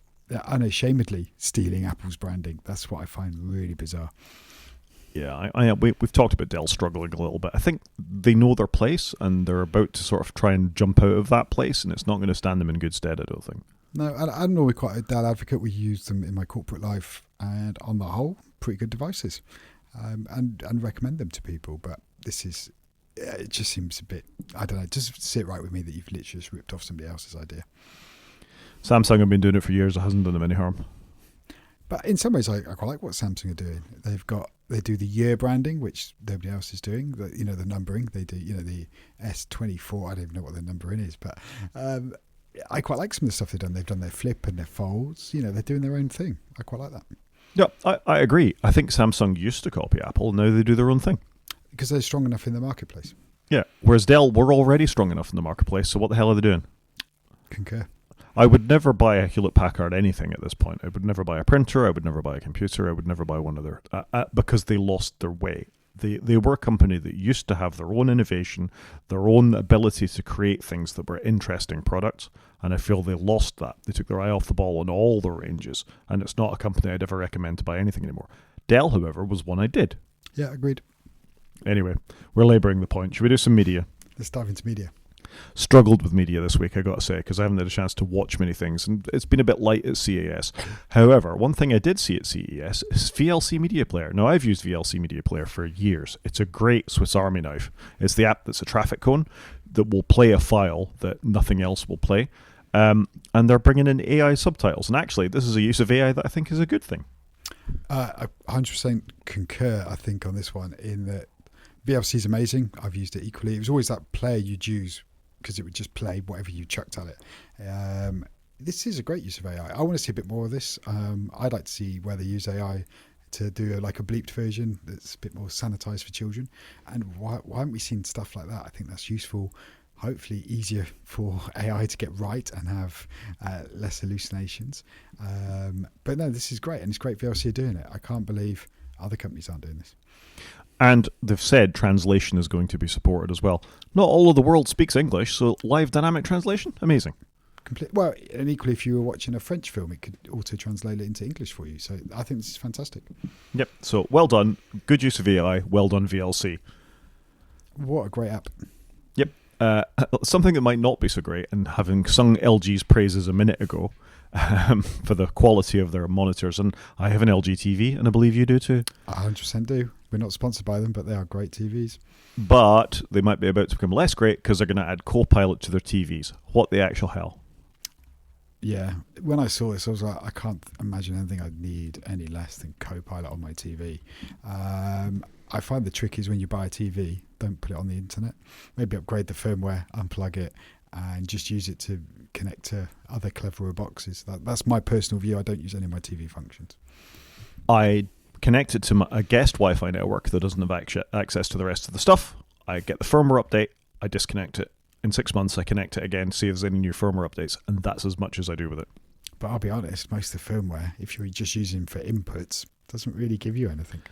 unashamedly stealing Apple's branding. That's what I find really bizarre. Yeah, we've talked about Dell struggling a little bit. I think they know their place, and they're about to sort of try and jump out of that place, and it's not going to stand them in good stead, I don't think. No, I'm normally quite a Dell advocate. We use them in my corporate life, and on the whole, pretty good devices, and recommend them to people. But it just seems a bit, I don't know, just sit right with me that you've literally just ripped off somebody else's idea. Samsung have been doing it for years. It hasn't done them any harm. But in some ways, I quite like what Samsung are doing. They do the year branding, which nobody else is doing. The numbering. They do, the S24. I don't even know what the numbering is, but I quite like some of the stuff they've done. They've done their flip and their folds. They're doing their own thing. I quite like that. Yeah, I agree. I think Samsung used to copy Apple. Now they do their own thing. Because they're strong enough in the marketplace. Yeah, whereas Dell were already strong enough in the marketplace, so what the hell are they doing? Concur. I would never buy a Hewlett-Packard anything at this point. I would never buy a printer. I would never buy a computer. I would never buy one of their... because they lost their way. They were a company that used to have their own innovation, their own ability to create things that were interesting products, and I feel they lost that. They took their eye off the ball on all their ranges, and it's not a company I'd ever recommend to buy anything anymore. Dell, however, was one I did. Yeah, agreed. Anyway, we're labouring the point. Should we do some media? Let's dive into media. Struggled with media this week, I got to say, because I haven't had a chance to watch many things, and it's been a bit light at CES. However, one thing I did see at CES is VLC Media Player. Now, I've used VLC Media Player for years. It's a great Swiss Army knife. It's the app that's a traffic cone that will play a file that nothing else will play. And they're bringing in AI subtitles. And actually, this is a use of AI that I think is a good thing. I 100% concur, I think, on this one, in that VLC is amazing. I've used it equally. It was always that player you'd use because it would just play whatever you chucked at it. This is a great use of AI. I want to see a bit more of this. I'd like to see where they use AI to do like a bleeped version that's a bit more sanitized for children. And why haven't we seen stuff like that? I think that's useful. Hopefully easier for AI to get right and have less hallucinations. But no, this is great. And it's great VLC are doing it. I can't believe other companies aren't doing this. And they've said translation is going to be supported as well. Not all of the world speaks English, so live dynamic translation, amazing. Well, and equally, if you were watching a French film, it could auto-translate it into English for you. So I think this is fantastic. Yep, so well done. Good use of AI. Well done, VLC. What a great app. Yep. Something that might not be so great, and having sung LG's praises a minute ago for the quality of their monitors, and I have an LG TV, and I believe you do too. 100% do. We're not sponsored by them, but they are great TVs. But they might be about to become less great because they're going to add Copilot to their TVs. What the actual hell? Yeah, when I saw this, I was like, I can't imagine anything I'd need any less than Copilot on my TV. I find the trick is when you buy a TV, don't put it on the internet. Maybe upgrade the firmware, unplug it, and just use it to connect to other cleverer boxes. That's my personal view. I don't use any of my TV functions. I connect it to a guest Wi-Fi network that doesn't have access to the rest of the stuff. I get the firmware update, I disconnect it. In 6 months, I connect it again, see if there's any new firmware updates, and that's as much as I do with it. But I'll be honest, most of the firmware, if you're just using for inputs, doesn't really give you anything.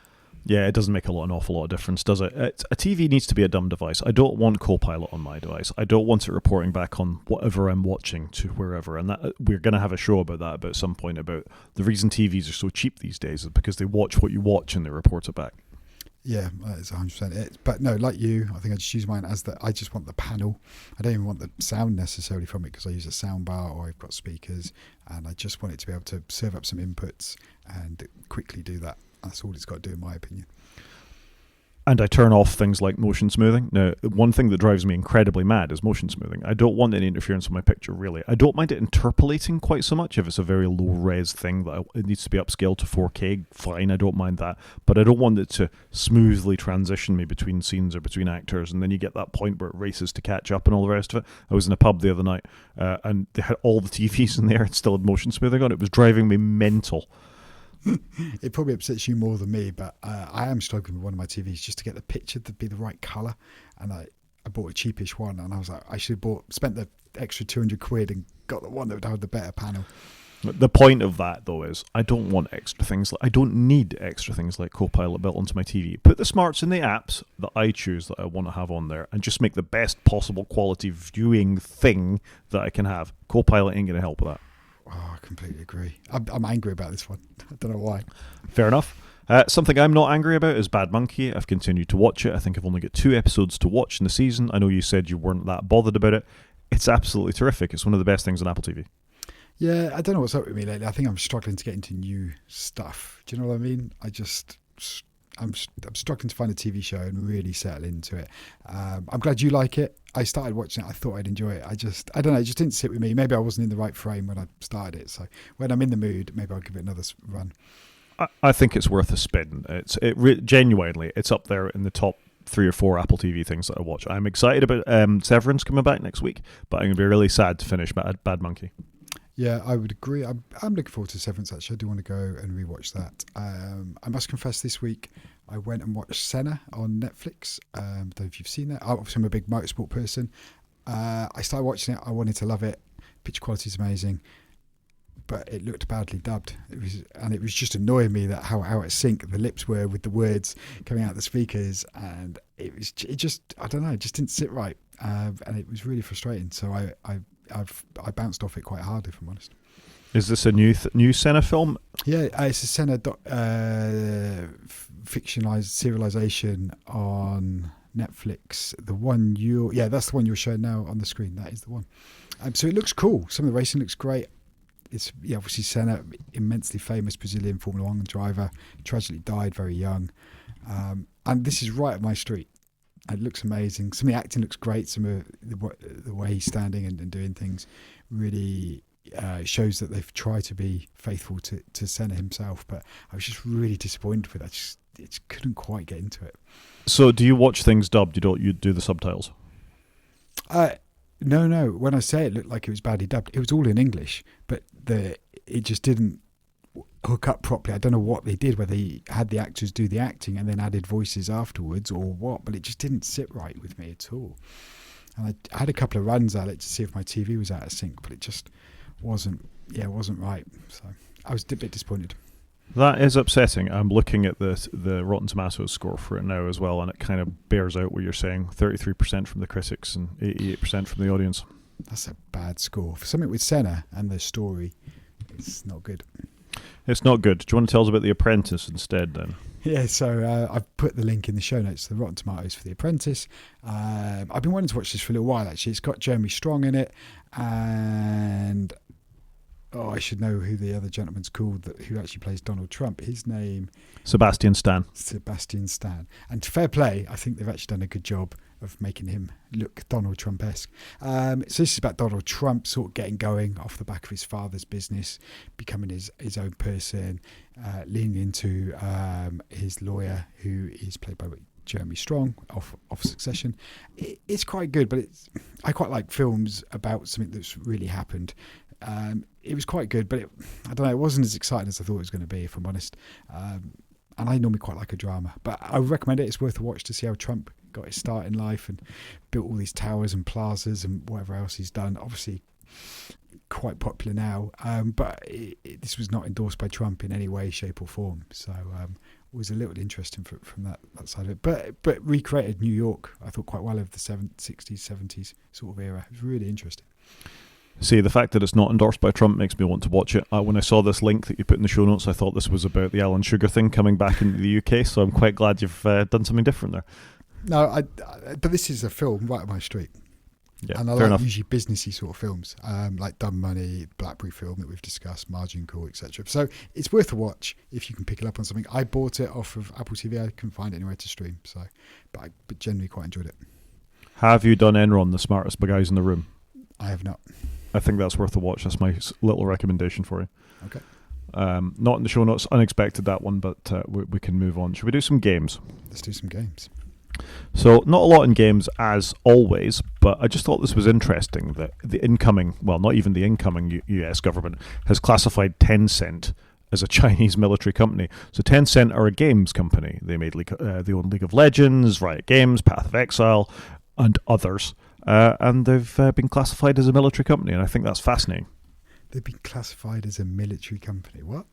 Yeah, it doesn't make an awful lot of difference, does it? A TV needs to be a dumb device. I don't want Copilot on my device. I don't want it reporting back on whatever I'm watching to wherever. And that, we're going to have a show about that at some point, about the reason TVs are so cheap these days is because they watch what you watch and they report it back. Yeah, it's 100% it. But no, like you, I think I just use mine as I just want the panel. I don't even want the sound necessarily from it because I use a sound bar or I've got speakers, and I just want it to be able to serve up some inputs and quickly do that. That's all it's got to do, in my opinion. And I turn off things like motion smoothing. Now, one thing that drives me incredibly mad is motion smoothing. I don't want any interference with my picture, really. I don't mind it interpolating quite so much if it's a very low-res thing that it needs to be upscaled to 4K. Fine, I don't mind that. But I don't want it to smoothly transition me between scenes or between actors, and then you get that point where it races to catch up and all the rest of it. I was in a pub the other night, and they had all the TVs in there and still had motion smoothing on. It was driving me mental. It probably upsets you more than me, but I am struggling with one of my TVs just to get the picture to be the right colour. And I bought a cheapish one, and I was like, I should have spent the extra £200 and got the one that would have the better panel. The point of that, though, is I don't want extra things. I don't need extra things like Copilot built onto my TV. Put the smarts in the apps that I choose that I want to have on there, and just make the best possible quality viewing thing that I can have. Copilot ain't going to help with that. Oh, I completely agree. I'm angry about this one. I don't know why. Fair enough. Something I'm not angry about is Bad Monkey. I've continued to watch it. I think I've only got 2 episodes to watch in the season. I know you said you weren't that bothered about it. It's absolutely terrific. It's one of the best things on Apple TV. Yeah, I don't know what's up with me lately. I think I'm struggling to get into new stuff. Do you know what I mean? I'm struggling to find a TV show and really settle into it. I'm glad you like it. I started watching it. I thought I'd enjoy it. I don't know. It just didn't sit with me. Maybe I wasn't in the right frame when I started it. So when I'm in the mood, maybe I'll give it another run. I think it's worth a spin. Genuinely, it's up there in the top 3 or 4 Apple TV things that I watch. I'm excited about Severance coming back next week, but I'm going to be really sad to finish Bad Monkey. Yeah, I would agree. I'm looking forward to Severance, actually. I do want to go and rewatch that. I must confess, this week I went and watched Senna on Netflix. I don't know if you've seen that. Obviously, I'm a big motorsport person. I started watching it. I wanted to love it. Picture quality is amazing, but it looked badly dubbed. It was just annoying me that how out of sync the lips were with the words coming out of the speakers, and it just I don't know, it just didn't sit right, and it was really frustrating. So I bounced off it quite hard, if I'm honest. Is this a new Senna film? Yeah, it's a Senna fictionalized serialization on Netflix. That's the one you're showing now on the screen. That is the one. So it looks cool. Some of the racing looks great. It's obviously Senna, immensely famous Brazilian Formula One driver, tragically died very young, and this is right up my street. It looks amazing. Some of the acting looks great. Some of the way he's standing and doing things really shows that they've tried to be faithful to Senna himself. But I was just really disappointed with that. I just couldn't quite get into it. So do you watch things dubbed? You do the subtitles? No. When I say it looked like it was badly dubbed, it was all in English, but it just didn't hook up properly. I don't know what they did, whether they had the actors do the acting and then added voices afterwards or what, but it just didn't sit right with me at all. And I had a couple of runs at it to see if my TV was out of sync, but it just wasn't right. So I was a bit disappointed. That is upsetting. I'm looking at the Rotten Tomatoes score for it now as well, and it kind of bears out what you're saying. 33% from the critics and 88% from the audience. That's a bad score. For something with Senna and the story, it's not good. It's not good. Do you want to tell us about The Apprentice instead then? Yeah, so I've put the link in the show notes to the Rotten Tomatoes for The Apprentice. I've been wanting to watch this for a little while, actually. It's got Jeremy Strong in it, and I should know who the other gentleman's called who actually plays Donald Trump. His name? Sebastian Stan. And fair play, I think they've actually done a good job of making him look Donald Trump-esque. So this is about Donald Trump sort of getting going off the back of his father's business, becoming his own person, leaning into his lawyer, who is played by Jeremy Strong off Succession. It's quite good, but I quite like films about something that's really happened. It was quite good, but I don't know, it wasn't as exciting as I thought it was going to be, if I'm honest. And I normally quite like a drama, but I would recommend it. It's worth a watch to see how Trump got his start in life and built all these towers and plazas and whatever else he's done. Obviously quite popular now, but this was not endorsed by Trump in any way, shape or form. So it was a little interesting from that side of it. But recreated New York, I thought, quite well of the 60s, 70s sort of era. It was really interesting. See, the fact that it's not endorsed by Trump makes me want to watch it. When I saw this link that you put in the show notes, I thought this was about the Alan Sugar thing coming back into the UK, so I'm quite glad you've done something different there. No, but this is a film right up my street. Yeah, and I fair like enough. usually businessy sort of films, like Dumb Money, Blackberry Film that we've discussed, Margin Call, etc. So it's worth a watch if you can pick it up on something. I bought it off of Apple TV. I couldn't find it anywhere to stream, but generally quite enjoyed it. Have you done Enron, the smartest guys in the room? I have not. I think that's worth a watch. That's my little recommendation for you. Okay. Not in the show notes. Unexpected, that one, but we can move on. Should we do some games? Let's do some games. So, not a lot in games as always, but I just thought this was interesting that not even the incoming US government has classified Tencent as a Chinese military company. So Tencent are a games company. They made they own League of Legends, Riot Games, Path of Exile, and others. And they've been classified as a military company, and I think that's fascinating. They've been classified as a military company. What?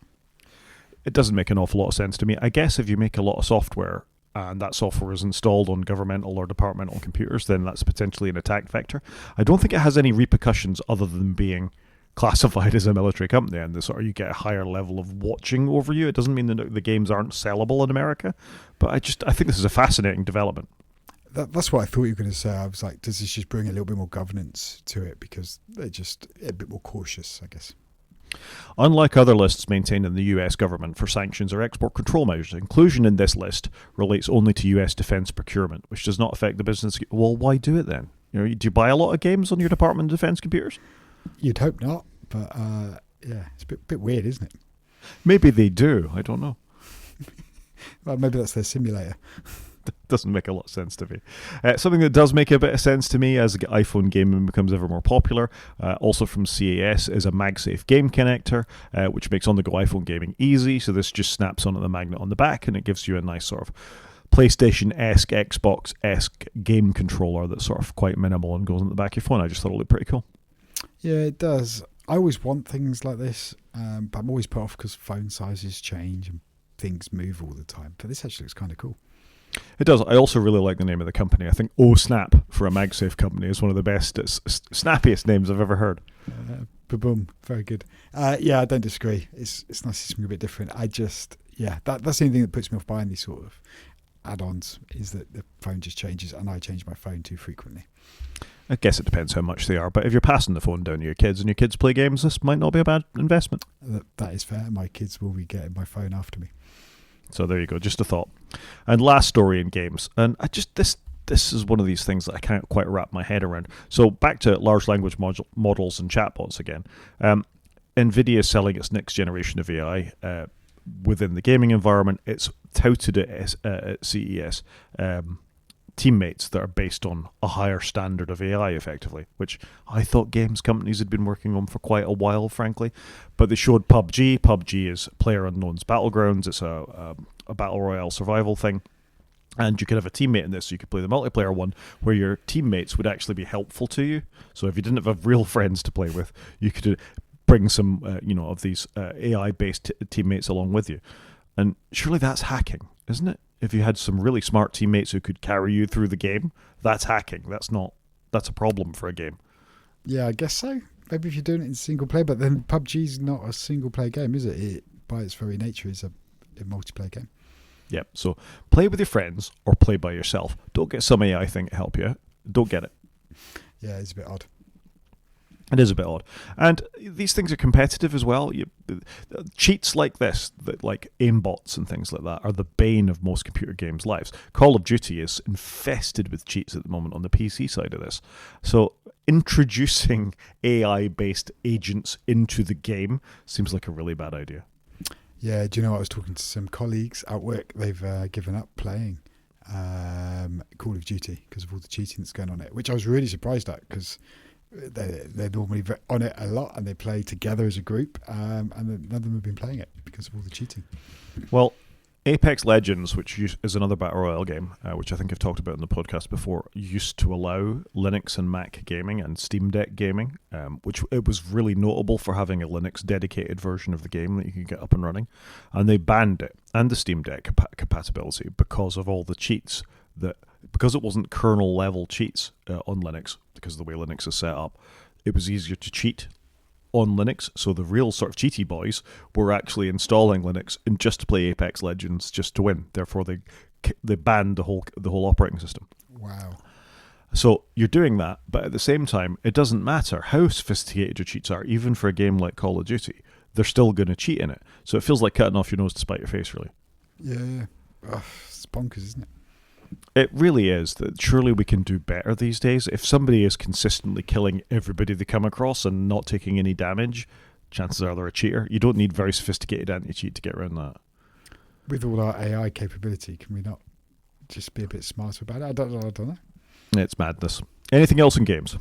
It doesn't make an awful lot of sense to me. I guess if you make a lot of software and that software is installed on governmental or departmental computers, then that's potentially an attack vector. I don't think it has any repercussions other than being classified as a military company, and you get a higher level of watching over you. It doesn't mean that the games aren't sellable in America, but I think this is a fascinating development. That's what I thought you were going to say. I was like, does this just bring a little bit more governance to it, because they're just a bit more cautious, I guess. Unlike other lists maintained in the US government for sanctions or export control measures, inclusion in this list relates only to US defense procurement, which does not affect the business. Well, why do it then? Do you buy a lot of games on your Department of Defense computers? You'd hope not, but yeah, it's a bit weird, isn't it? Maybe they do. I don't know. Well, maybe that's their simulator. Doesn't make a lot of sense to me. Something that does make a bit of sense to me as iPhone gaming becomes ever more popular, also from CAS, is a MagSafe game connector, which makes on-the-go iPhone gaming easy. So this just snaps onto the magnet on the back, and it gives you a nice sort of PlayStation-esque, Xbox-esque game controller that's sort of quite minimal and goes on the back of your phone. I just thought it looked pretty cool. Yeah, it does. I always want things like this, but I'm always put off because phone sizes change and things move all the time. But this actually looks kind of cool. It does. I also really like the name of the company. I think Snap for a MagSafe company is one of the best, snappiest names I've ever heard. Boom, very good. Yeah, I don't disagree. It's nice to see something a bit different. That's the only thing that puts me off buying these sort of add-ons, is that the phone just changes, and I change my phone too frequently. I guess it depends how much they are, but if you're passing the phone down to your kids and your kids play games, this might not be a bad investment. That is fair. My kids will be getting my phone after me. So there you go, just a thought. And last story in games, and this is one of these things that I can't quite wrap my head around. So back to large language models and chatbots again. NVIDIA is selling its next generation of AI within the gaming environment. It's touted at CES teammates that are based on a higher standard of AI, effectively, which I thought games companies had been working on for quite a while, frankly. But they showed PUBG. PUBG is PlayerUnknown's Battlegrounds. It's a battle royale survival thing. And you could have a teammate in this, so you could play the multiplayer one, where your teammates would actually be helpful to you. So if you didn't have real friends to play with, you could bring some, of these AI-based teammates along with you. And surely that's hacking, isn't it? If you had some really smart teammates who could carry you through the game, that's hacking. That's a problem for a game. Yeah, I guess so. Maybe if you're doing it in single player, but then PUBG's not a single player game, is it? It by its very nature is a multiplayer game. Yeah, so play with your friends or play by yourself. Don't get some AI thing to help you. Don't get it. Yeah, it's a bit odd. It is a bit odd. And these things are competitive as well. Cheats like this, like aimbots and things like that, are the bane of most computer games' lives. Call of Duty is infested with cheats at the moment on the PC side of this. So introducing AI-based agents into the game seems like a really bad idea. Yeah, do you know what? I was talking to some colleagues at work. They've given up playing Call of Duty because of all the cheating that's going on it, which I was really surprised at, because they're normally on it a lot and they play together as a group, and none of them have been playing it because of all the cheating. Well, Apex Legends, which is another battle royale game, which I think I've talked about in the podcast before, used to allow Linux and Mac gaming and Steam Deck gaming, which it was really notable for having a Linux dedicated version of the game that you can get up and running. And they banned it and the Steam Deck compatibility because of all the cheats because it wasn't kernel level cheats on Linux, because of the way Linux is set up. It was easier to cheat on Linux, so the real sort of cheaty boys were actually installing Linux and just to play Apex Legends just to win. Therefore, they banned the whole operating system. Wow. So you're doing that, but at the same time, it doesn't matter how sophisticated your cheats are. Even for a game like Call of Duty, they're still going to cheat in it. So it feels like cutting off your nose to spite your face, really. Yeah. It's bonkers, isn't it? It really is. That surely we can do better these days. If somebody is consistently killing everybody they come across and not taking any damage, chances are they're a cheater. You don't need very sophisticated anti-cheat to get around that. With all our AI capability, can we not just be a bit smarter about it? I don't know. It's madness. Anything else in games?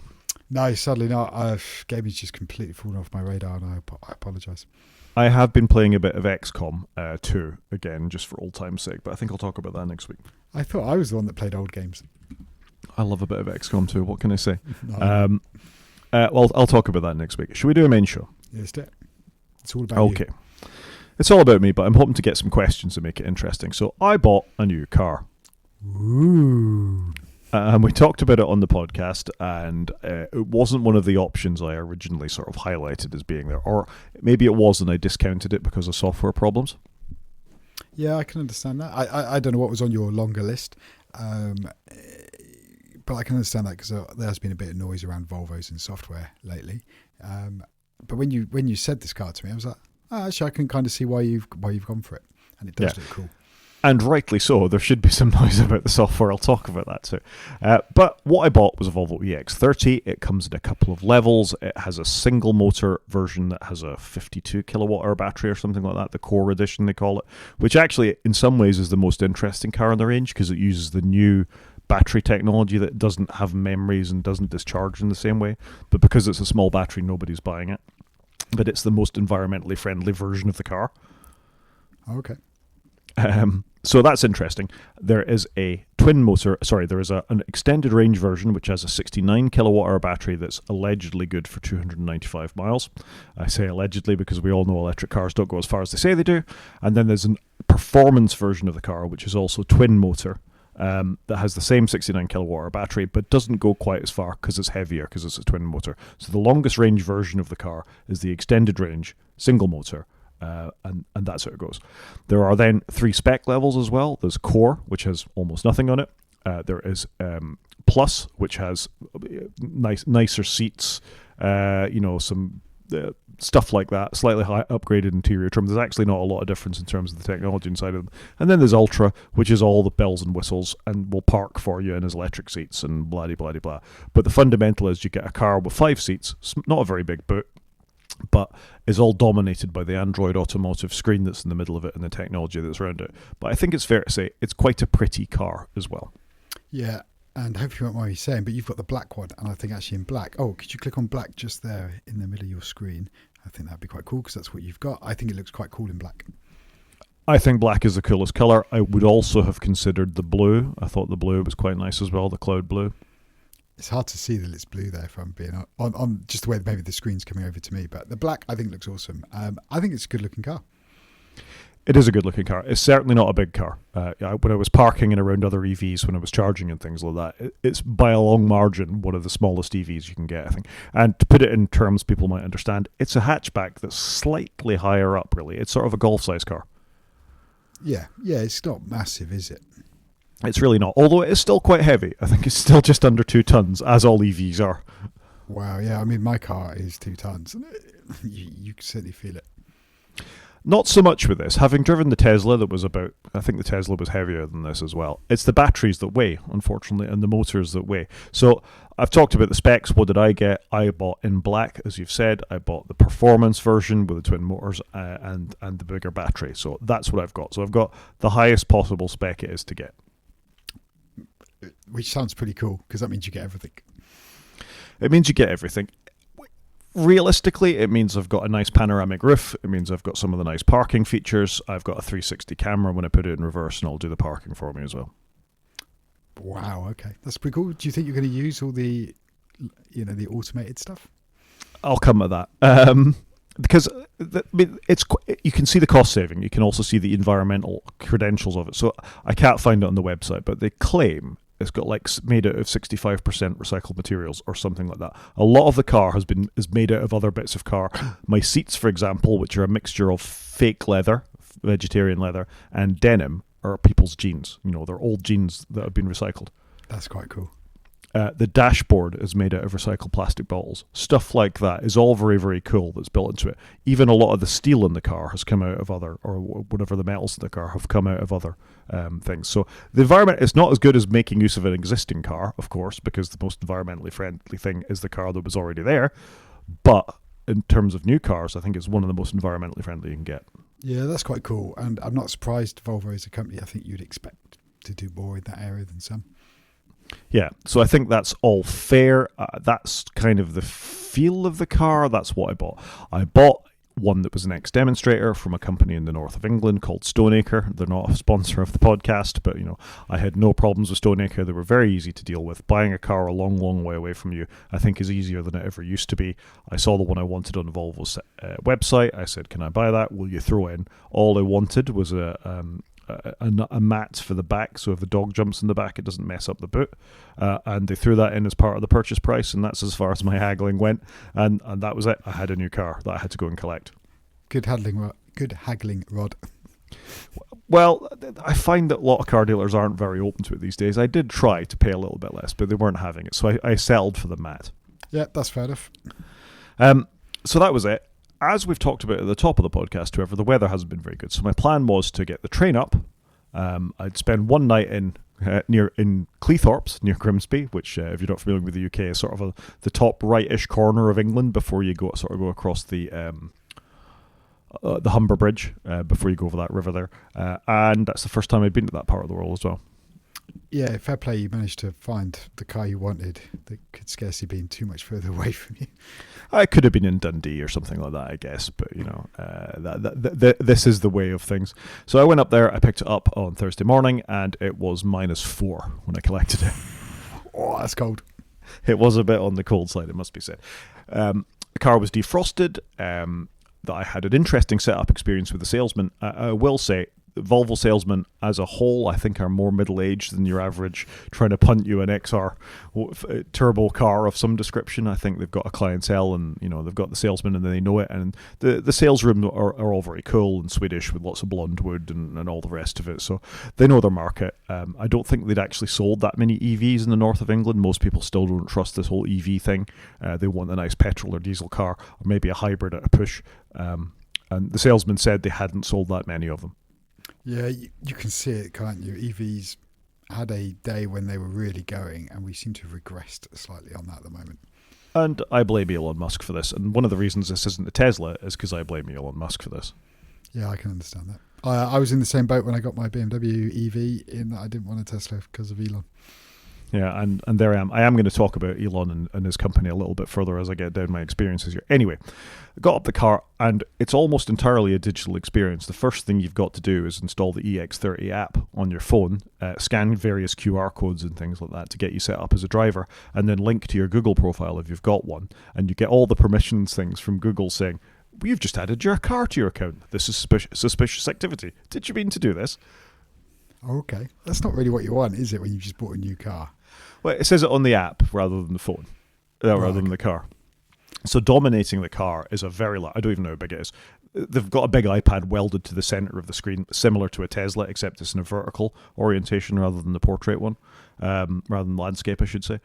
No, sadly not. Gaming's just completely fallen off my radar, and I apologise. I have been playing a bit of XCOM 2 again, just for old time's sake, but I think I'll talk about that next week. I thought I was the one that played old games. I love a bit of XCOM 2. What can I say? No. Well, I'll talk about that next week. Should we do a main show? Yeah, let's do it. It's all about you. Okay. It's all about me, but I'm hoping to get some questions to make it interesting. So I bought a new car. Ooh. And we talked about it on the podcast, and it wasn't one of the options I originally sort of highlighted as being there. Or maybe it was and I discounted it because of software problems. Yeah, I can understand that. I don't know what was on your longer list, but I can understand that because there has been a bit of noise around Volvos and software lately. But when you said this car to me, I was like, actually, I can kind of see why you've gone for it, and it does look cool. And rightly so. There should be some noise about the software. I'll talk about that too. But what I bought was a Volvo EX30. It comes in a couple of levels. It has a single motor version that has a 52 kilowatt hour battery or something like that, the Core Edition they call it, which actually in some ways is the most interesting car in the range because it uses the new battery technology that doesn't have memories and doesn't discharge in the same way. But because it's a small battery, nobody's buying it. But it's the most environmentally friendly version of the car. Okay. So that's interesting. There is a twin motor, there is an extended range version which has a 69 kilowatt hour battery that's allegedly good for 295 miles. I say allegedly because we all know electric cars don't go as far as they say they do. And then there's a performance version of the car which is also twin motor that has the same 69 kilowatt hour battery but doesn't go quite as far because it's heavier because it's a twin motor. So the longest range version of the car is the extended range single motor. And that's how it goes. There are then 3 spec levels as well. There's Core, which has almost nothing on it. There is Plus, which has nicer seats, some stuff like that, slightly high upgraded interior trim. There's actually not a lot of difference in terms of the technology inside of them. And then there's Ultra, which is all the bells and whistles and will park for you and has electric seats and blah-de-blah-de-blah. But the fundamental is you get a car with 5 seats, not a very big boot, but is all dominated by the Android automotive screen that's in the middle of it and the technology that's around it. But I think it's fair to say it's quite a pretty car as well. Yeah, and hopefully you won't mind me saying, but you've got the black one, and I think actually in black. Oh, could you click on black just there in the middle of your screen? I think that'd be quite cool because that's what you've got. I think it looks quite cool in black. I think black is the coolest colour. I would also have considered the blue. I thought the blue was quite nice as well, the cloud blue. It's hard to see that it's blue there if I'm being on just the way maybe the screen's coming over to me. But the black, I think, looks awesome. I think it's a good-looking car. It is a good-looking car. It's certainly not a big car. When I was parking and around other EVs, when I was charging and things like that, it's by a long margin one of the smallest EVs you can get, I think. And to put it in terms people might understand, it's a hatchback that's slightly higher up, really. It's sort of a golf-size car. Yeah, it's not massive, is it? It's really not, although it is still quite heavy. I think it's still just under 2 tons, as all EVs are. Wow, yeah. I mean, my car is 2 tons. And you can certainly feel it. Not so much with this. Having driven the Tesla I think the Tesla was heavier than this as well. It's the batteries that weigh, unfortunately, and the motors that weigh. So I've talked about the specs. What did I get? I bought in black, as you've said. I bought the performance version with the twin motors and the bigger battery. So that's what I've got. So I've got the highest possible spec it is to get. Which sounds pretty cool because that means you get everything. It means you get everything. Realistically, it means I've got a nice panoramic roof. It means I've got some of the nice parking features. I've got a 360 camera when I put it in reverse, and it'll do the parking for me as well. Wow, okay. That's pretty cool. Do you think you're going to use all the automated stuff? I'll come at that. Because you can see the cost saving. You can also see the environmental credentials of it. So I can't find it on the website, but they claim it's got made out of 65% recycled materials or something like that. A lot of the car is made out of other bits of car. My seats, for example, which are a mixture of fake leather, vegetarian leather, and denim, are people's jeans. They're old jeans that have been recycled. That's quite cool. The dashboard is made out of recycled plastic bottles. Stuff like that is all very, very cool that's built into it. Even a lot of the steel in the car has come out of or whatever the metals in the car have come out of other things. So the environment is not as good as making use of an existing car, of course, because the most environmentally friendly thing is the car that was already there. But in terms of new cars, I think it's one of the most environmentally friendly you can get. Yeah, that's quite cool. And I'm not surprised Volvo is a company I think you'd expect to do more in that area than some. Yeah, so I think that's all fair. That's kind of the feel of the car. That's what I bought. I bought one that was an ex-demonstrator from a company in the north of England called Stoneacre. They're not a sponsor of the podcast, but I had no problems with Stoneacre. They were very easy to deal with. Buying a car a long, long way away from you, I think, is easier than it ever used to be. I saw the one I wanted on Volvo's website. I said, "Can I buy that? Will you throw in?" All I wanted was a mat for the back, so if the dog jumps in the back, it doesn't mess up the boot. And they threw that in as part of the purchase price, and that's as far as my haggling went. And that was it. I had a new car that I had to go and collect. Good haggling rod. Well, I find that a lot of car dealers aren't very open to it these days. I did try to pay a little bit less, but they weren't having it, so I settled for the mat. Yeah, that's fair enough. So that was it. As we've talked about at the top of the podcast, however, the weather hasn't been very good. So my plan was to get the train up I'd spend one night in Cleethorpes, near Grimsby, which, if you're not familiar with the UK, is sort of the top right-ish corner of England before you go across the Humber Bridge, before you go over that river there. And that's the first time I'd been to that part of the world as well. Yeah, fair play. You managed to find the car you wanted that could scarcely be too much further away from you. I could have been in Dundee or something like that, I guess. But, this is the way of things. So I went up there, I picked it up on Thursday morning, and it was -4 when I collected it. Oh, that's cold. It was a bit on the cold side, it must be said. The car was defrosted. That I had an interesting setup experience with the salesman. I will say, Volvo salesmen as a whole, I think, are more middle-aged than your average trying to punt you an XR turbo car of some description. I think they've got a clientele, and they've got the salesman, and they know it. And the sales room are all very cool and Swedish, with lots of blonde wood and all the rest of it. So they know their market. I don't think they'd actually sold that many EVs in the north of England. Most people still don't trust this whole EV thing. They want a nice petrol or diesel car, or maybe a hybrid at a push. And the salesman said they hadn't sold that many of them. Yeah, you can see it, can't you? EVs had a day when they were really going, and we seem to have regressed slightly on that at the moment. And I blame Elon Musk for this. And one of the reasons this isn't a Tesla is because I blame Elon Musk for this. Yeah, I can understand that. I was in the same boat when I got my BMW EV, in that I didn't want a Tesla because of Elon. Yeah, and there I am. I am going to talk about Elon and his company a little bit further as I get down my experiences here. Anyway, I got up the car, and it's almost entirely a digital experience. The first thing you've got to do is install the EX30 app on your phone, scan various QR codes and things like that to get you set up as a driver, and then link to your Google profile if you've got one, and you get all the permissions things from Google saying, "We've just added your car to your account. This is suspicious activity. Did you mean to do this?" Okay. That's not really what you want, is it, when you've just bought a new car? Well, it says it on the app rather than the phone, rather than the car. So dominating the car is a very I don't even know how big it is. They've got a big iPad welded to the center of the screen, similar to a Tesla, except it's in a vertical orientation rather than the portrait one, rather than landscape, I should say,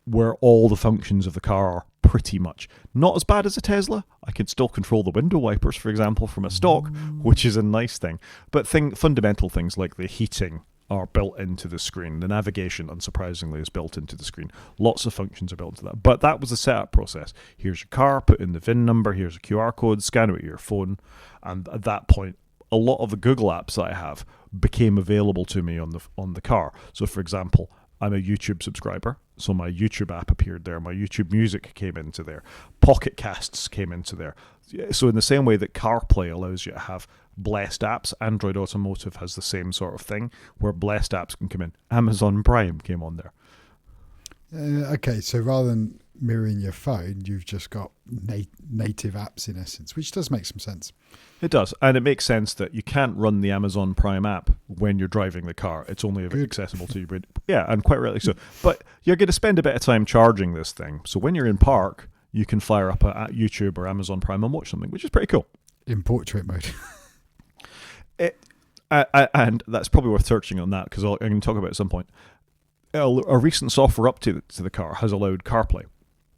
where all the functions of the car are pretty much. Not as bad as a Tesla. I can still control the window wipers, for example, from a stock, which is a nice thing. But fundamental things like the heating are built into the screen. The navigation, unsurprisingly, is built into the screen. Lots of functions are built into that. But that was the setup process. Here's your car, put in the VIN number, here's a QR code, scan it with your phone. And at that point, a lot of the Google apps that I have became available to me on the car. So, for example, I'm a YouTube subscriber, so my YouTube app appeared there. My YouTube Music came into there. Pocket Casts came into there. So in the same way that CarPlay allows you to have blessed apps, Android Automotive has the same sort of thing, where blessed apps can come in. Amazon Prime came on there. Okay, so rather than mirroring your phone, you've just got native apps in essence, which does make some sense. It does, and it makes sense that you can't run the Amazon Prime app when you're driving the car. It's only accessible to you. Yeah, and quite rightly so. But you're going to spend a bit of time charging this thing. So when you're in park, you can fire up at YouTube or Amazon Prime and watch something, which is pretty cool. In portrait mode. And that's probably worth searching on that, because I'm going to talk about it at some point. A recent software update to the car has allowed CarPlay.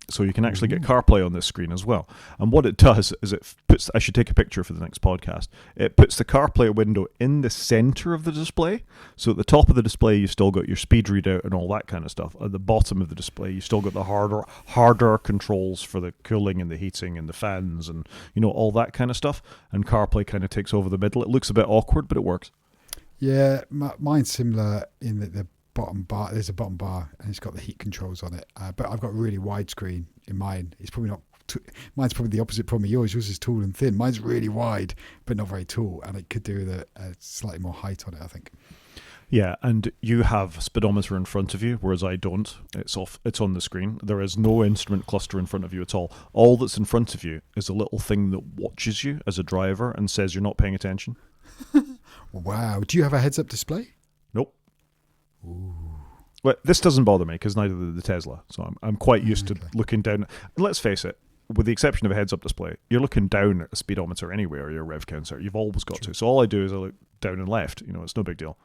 So you can actually get CarPlay on this screen as well. And what it does is it puts, I should take a picture for the next podcast, it puts the CarPlay window in the center of the display. So at the top of the display, you've still got your speed readout and all that kind of stuff. At the bottom of the display, you've still got the harder controls for the cooling and the heating and the fans and, all that kind of stuff. And CarPlay kind of takes over the middle. It looks a bit awkward, but it works. Yeah, mine's similar in that the bottom bar, there's a bottom bar and it's got the heat controls on it, but I've got a really wide screen in mine. It's probably not mine's probably the opposite problem of yours is tall and thin. Mine's really wide but not very tall, and it could do with a slightly more height on it, I think. Yeah, and you have a speedometer in front of you, whereas I don't. It's on the screen. There is no instrument cluster in front of you at all that's in front of you is a little thing that watches you as a driver and says you're not paying attention. Wow. Do you have a heads-up display? Nope. Ooh. Well, this doesn't bother me because neither did the Tesla. So I'm quite used to looking down. Let's face it, with the exception of a heads-up display, you're looking down at a speedometer anyway, or your rev counter. You've always got to. So all I do is I look down and left. It's no big deal.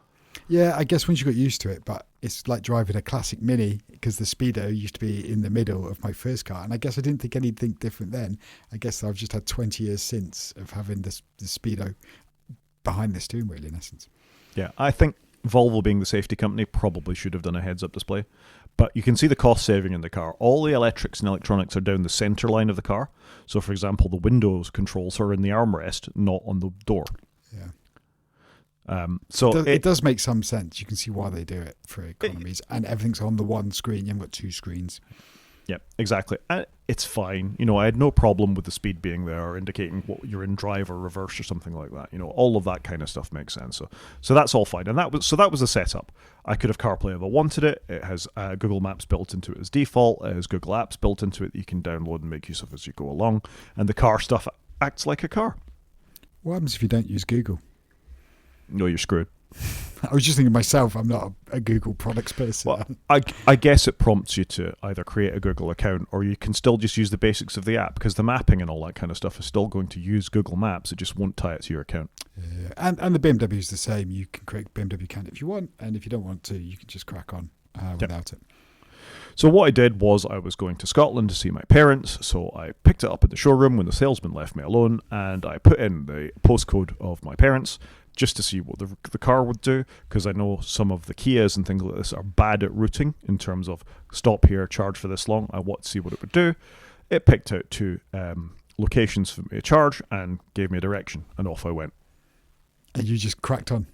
Yeah, I guess once you got used to it, but it's like driving a classic Mini, because the Speedo used to be in the middle of my first car, and I guess I didn't think anything different then. I guess I've just had 20 years since of having the Speedo behind the steering wheel, in essence. Yeah, I think Volvo, being the safety company, probably should have done a heads-up display. But you can see the cost saving in the car. All the electrics and electronics are down the center line of the car. So, for example, the windows controls are in the armrest, not on the door. Yeah. So it does make some sense. You can see why they do it for economies, and everything's on the one screen. You haven't got two screens. Yeah, exactly. And it's fine. I had no problem with the speed being there or indicating what you're in drive or reverse or something like that. All of that kind of stuff makes sense. So that's all fine. And that was the setup. I could have CarPlay if I wanted it. It has Google Maps built into it as default. It has Google Apps built into it that you can download and make use of as you go along. And the car stuff acts like a car. What happens if you don't use Google? No, you're screwed. I was just thinking myself, I'm not a Google products person. Well, I guess it prompts you to either create a Google account, or you can still just use the basics of the app, because the mapping and all that kind of stuff is still going to use Google Maps. It just won't tie it to your account. Yeah. And the BMW is the same. You can create a BMW account if you want, and if you don't want to, you can just crack on without it. So what I did was I was going to Scotland to see my parents, so I picked it up at the showroom when the salesman left me alone, and I put in the postcode of my parents just to see what the car would do, because I know some of the Kias and things like this are bad at routing in terms of stop here, charge for this long. I want to see what it would do. It picked out two locations for me to charge and gave me a direction, and off I went. And you just cracked on?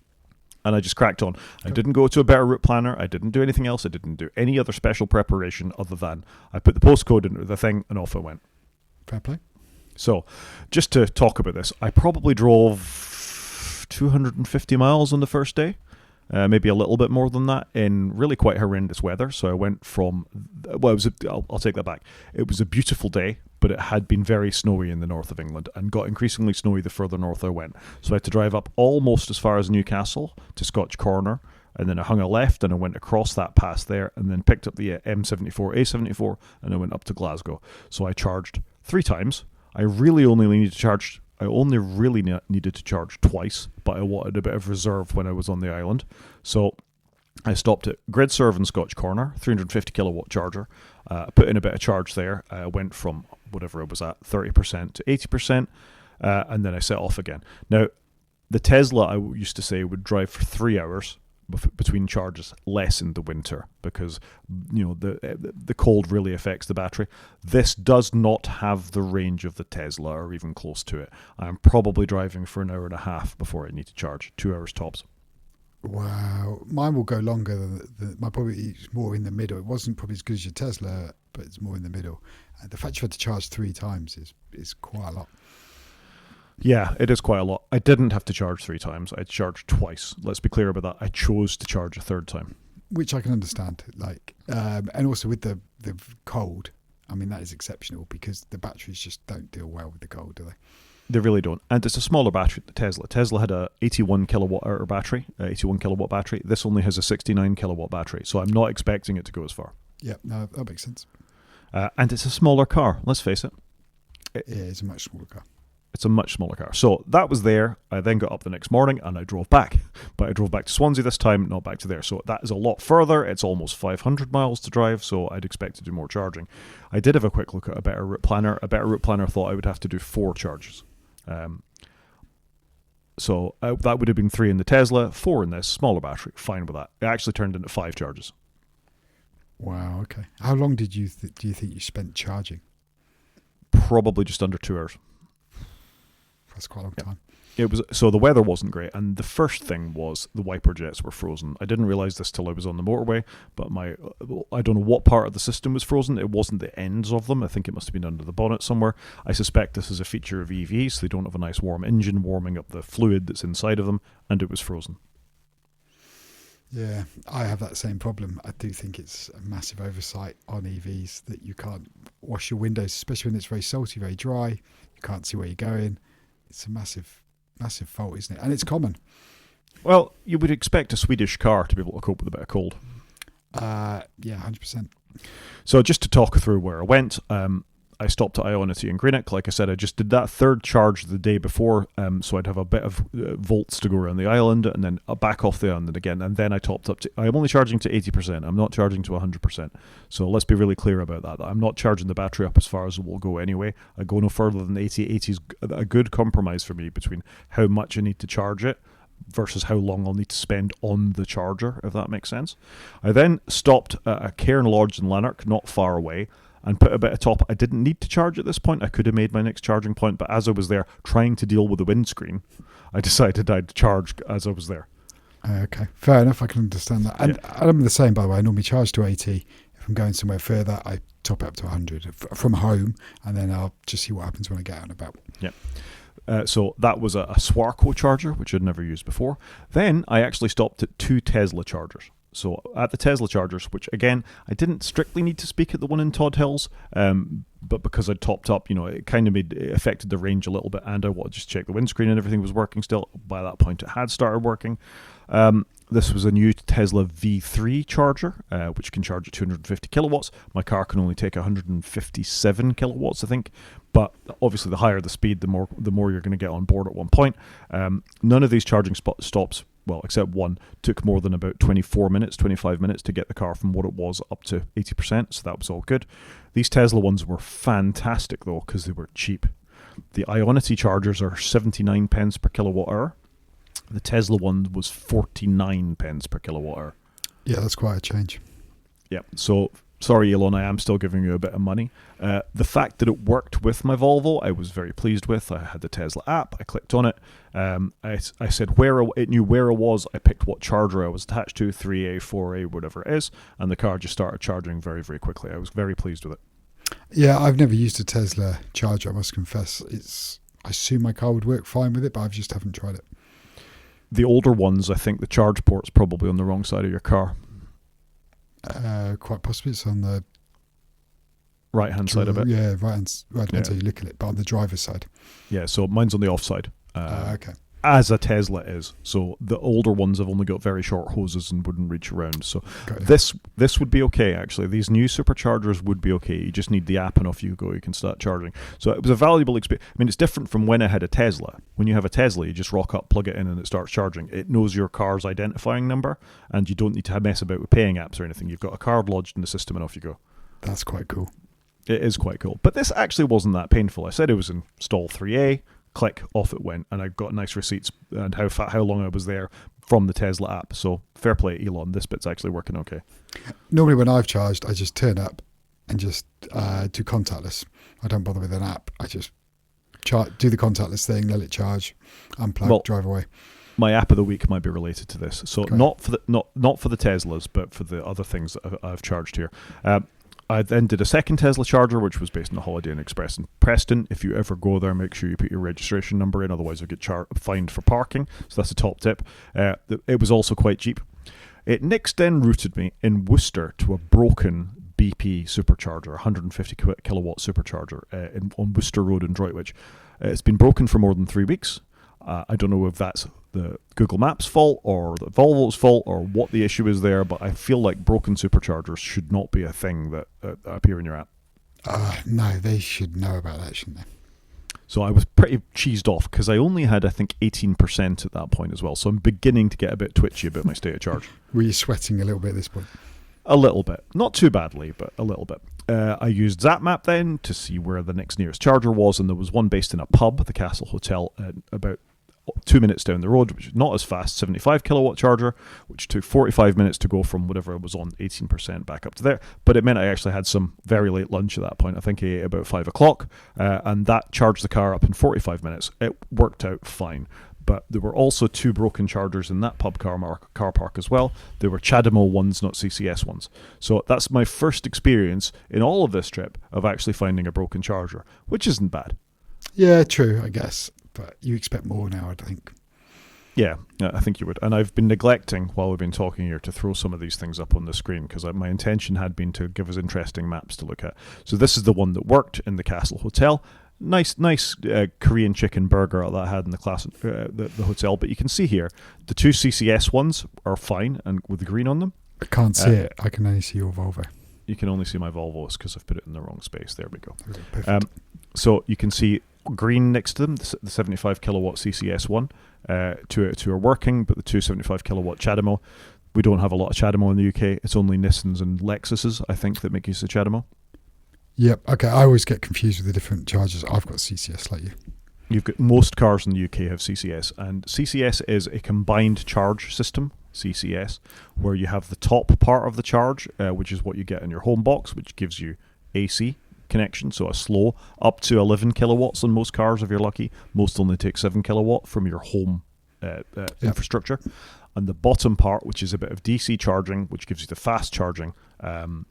And I just cracked on. I didn't go to a better route planner. I didn't do anything else. I didn't do any other special preparation other than I put the postcode into the thing and off I went. Fair play. So just to talk about this, I probably drove 250 miles on the first day, maybe a little bit more than that, in really quite horrendous weather. So I went from, I'll take that back. It was a beautiful day, but it had been very snowy in the north of England and got increasingly snowy the further north I went. So I had to drive up almost as far as Newcastle to Scotch Corner, and then I hung a left and I went across that pass there, and then picked up the M74, A74, and I went up to Glasgow. So I charged 3 times. I only really needed to charge twice, but I wanted a bit of reserve when I was on the island. So I stopped at GridServe in Scotch Corner, 350 kilowatt charger, put in a bit of charge there. I went from whatever it was at, 30% to 80%, and then I set off again. Now, the Tesla, I used to say, would drive for 3 hours between charges, less in the winter, because the cold really affects the battery. This does not have the range of the Tesla, or even close to it. I'm probably driving for an hour and a half before I need to charge. 2 hours tops. Wow. Mine will go longer than my, probably is more in the middle. It wasn't probably as good as your Tesla, but it's more in the middle. And the fact you had to charge 3 times is quite a lot. Yeah, it is quite a lot. I didn't have to charge 3 times. I charged twice. Let's be clear about that. I chose to charge a 3rd time, which I can understand. And also with the cold, I mean, that is exceptional, because the batteries just don't deal well with the cold, do they? They really don't. And it's a smaller battery than Tesla. Tesla had a 81 kilowatt hour battery, 81 kilowatt battery. This only has a 69 kilowatt battery, so I'm not expecting it to go as far. Yeah, no, that makes sense. And it's a smaller car. Let's face it. It's a much smaller car. It's a much smaller car. So that was there. I then got up the next morning and I drove back. But I drove back to Swansea this time, not back to there. So that is a lot further. It's almost 500 miles to drive, so I'd expect to do more charging. I did have a quick look at a better route planner. A better route planner thought I would have to do 4 charges. So that would have been 3 in the Tesla, 4 in this, smaller battery. Fine with that. It actually turned into 5 charges. Wow, okay. How long did you do you think you spent charging? Probably just under 2 hours. That's quite a long time. It was, so the weather wasn't great, and the first thing was the wiper jets were frozen. I didn't realise this till I was on the motorway, but I don't know what part of the system was frozen. It wasn't the ends of them. I think it must have been under the bonnet somewhere. I suspect this is a feature of EVs. They don't have a nice warm engine warming up the fluid that's inside of them, and it was frozen. Yeah, I have that same problem. I do think it's a massive oversight on EVs that you can't wash your windows, especially when it's very salty, very dry. You can't see where you're going. It's a massive fault, isn't it? And it's common. Well, you would expect a Swedish car to be able to cope with a bit of cold. Yeah, 100%. So just to talk through where I went, I stopped at Ionity in Greenock. Like I said, I just did that 3rd charge the day before, so I'd have a bit of volts to go around the island, and then back off the island again, and then I topped up to, I'm only charging to 80%. I'm not charging to 100%. So let's be really clear about that. I'm not charging the battery up as far as it will go anyway. I go no further than 80. 80 is a good compromise for me between how much I need to charge it versus how long I'll need to spend on the charger, if that makes sense. I then stopped at a Cairn Lodge in Lanark, not far away, and put a bit of top. I didn't need to charge at this point. I could have made my next charging point, but as I was there trying to deal with the windscreen, I decided I'd charge as I was there. Okay, fair enough. I can understand that. And I'm the same, by the way. I normally charge to 80. If I'm going somewhere further, I top it up to 100 from home, and then I'll just see what happens when I get out and about. Yeah. So that was a Swarco charger, which I'd never used before. Then I actually stopped at 2 Tesla chargers. So at the Tesla chargers, which again, I didn't strictly need to speak at the one in Todd Hills, but because I'd topped up, it kind of affected the range a little bit, and I wanted to just check the windscreen and everything was working still. By that point, it had started working. This was a new Tesla V3 charger, which can charge at 250 kilowatts. My car can only take 157 kilowatts, I think. But obviously, the higher the speed, the more you're going to get on board at one point. None of these charging stops, well, except one, took more than about 25 minutes to get the car from what it was up to 80%, so that was all good. These Tesla ones were fantastic, though, because they were cheap. The Ionity chargers are 79 pence per kilowatt hour. The Tesla one was 49 pence per kilowatt hour. Yeah, that's quite a change. Yeah, so sorry, Elon, I am still giving you a bit of money. The fact that it worked with my Volvo, I was very pleased with. I had the Tesla app. I clicked on it. I said it knew where I was. I picked what charger I was attached to, 3A, 4A, whatever it is, and the car just started charging very, very quickly. I was very pleased with it. Yeah, I've never used a Tesla charger, I must confess. I assume my car would work fine with it, but I just haven't tried it. The older ones, I think the charge port's probably on the wrong side of your car. Quite possibly it's on the right-hand side of it. Yeah, right-hand side, you look at it, but on the driver's side. Yeah, so mine's on the off side. Okay. As a Tesla is. So the older ones have only got very short hoses and wouldn't reach around. So this would be okay, actually. These new superchargers would be okay. You just need the app, and off you go. You can start charging. So it was a valuable experience. I mean, it's different from when I had a Tesla. When you have a Tesla, you just rock up, plug it in, and it starts charging. It knows your car's identifying number, and you don't need to mess about with paying apps or anything. You've got a card lodged in the system, and off you go. That's quite cool. It is quite cool. But this actually wasn't that painful. I said it was install 3A. Click, off it went, and I got nice receipts and how long I was there from the Tesla app. So fair play, Elon. This bit's actually working okay. Normally when I've charged, I just turn up and just do contactless. I don't bother with an app. I just do the contactless thing, let it charge, unplug, drive away. My app of the week might be related to this. So not for the Teslas, but for the other things that I've charged here. I then did a second Tesla charger, which was based on the Holiday Inn Express in Preston. If you ever go there, make sure you put your registration number in, otherwise you'll get fined for parking. So that's a top tip. It was also quite cheap. It next then routed me in Worcester to a broken BP supercharger, 150 kilowatt supercharger on Worcester Road in Droitwich. It's been broken for more than 3 weeks. I don't know if that's the Google Maps fault or the Volvo's fault or what the issue is there, but I feel like broken superchargers should not be a thing that appear in your app. No, they should know about that, shouldn't they? So I was pretty cheesed off because I only had, I think, 18% at that point as well. So I'm beginning to get a bit twitchy about my state of charge. Were you sweating a little bit at this point? A little bit. Not too badly, but a little bit. I used ZapMap then to see where the next nearest charger was, and there was one based in a pub, the Castle Hotel, about 2 minutes down the road, which is not as fast, 75 kilowatt charger, which took 45 minutes to go from whatever I was on, 18% back up to there. But it meant I actually had some very late lunch at that point. I think I ate about 5 o'clock, and that charged the car up in 45 minutes. It worked out fine. But there were also 2 broken chargers in that pub car park as well. They were CHAdeMO ones, not CCS ones. So that's my first experience in all of this trip of actually finding a broken charger, which isn't bad. Yeah, true, I guess. But you expect more now, I think. Yeah, I think you would. And I've been neglecting, while we've been talking here, to throw some of these things up on the screen because my intention had been to give us interesting maps to look at. So this is the one that worked in the Castle Hotel. Nice Korean chicken burger that I had in the hotel. But you can see here, the 2 CCS ones are fine and with the green on them. I can't see it. I can only see your Volvo. You can only see my Volvo because I've put it in the wrong space. There we go. Perfect. So you can see green next to them, the 75 kilowatt CCS one. 2 are working, but the 2 75 kilowatt CHAdeMO. We don't have a lot of CHAdeMO in the UK. It's only Nissans and Lexuses, I think, that make use of CHAdeMO. Yep. Okay. I always get confused with the different chargers. I've got CCS like you. You've got most cars in the UK have CCS, and CCS is a combined charge system, CCS, where you have the top part of the charge, which is what you get in your home box, which gives you AC connection, so a slow up to 11 kilowatts on most cars if you're lucky. Most only take 7 kilowatt from your home infrastructure. And the bottom part, which is a bit of DC charging, which gives you the fast charging on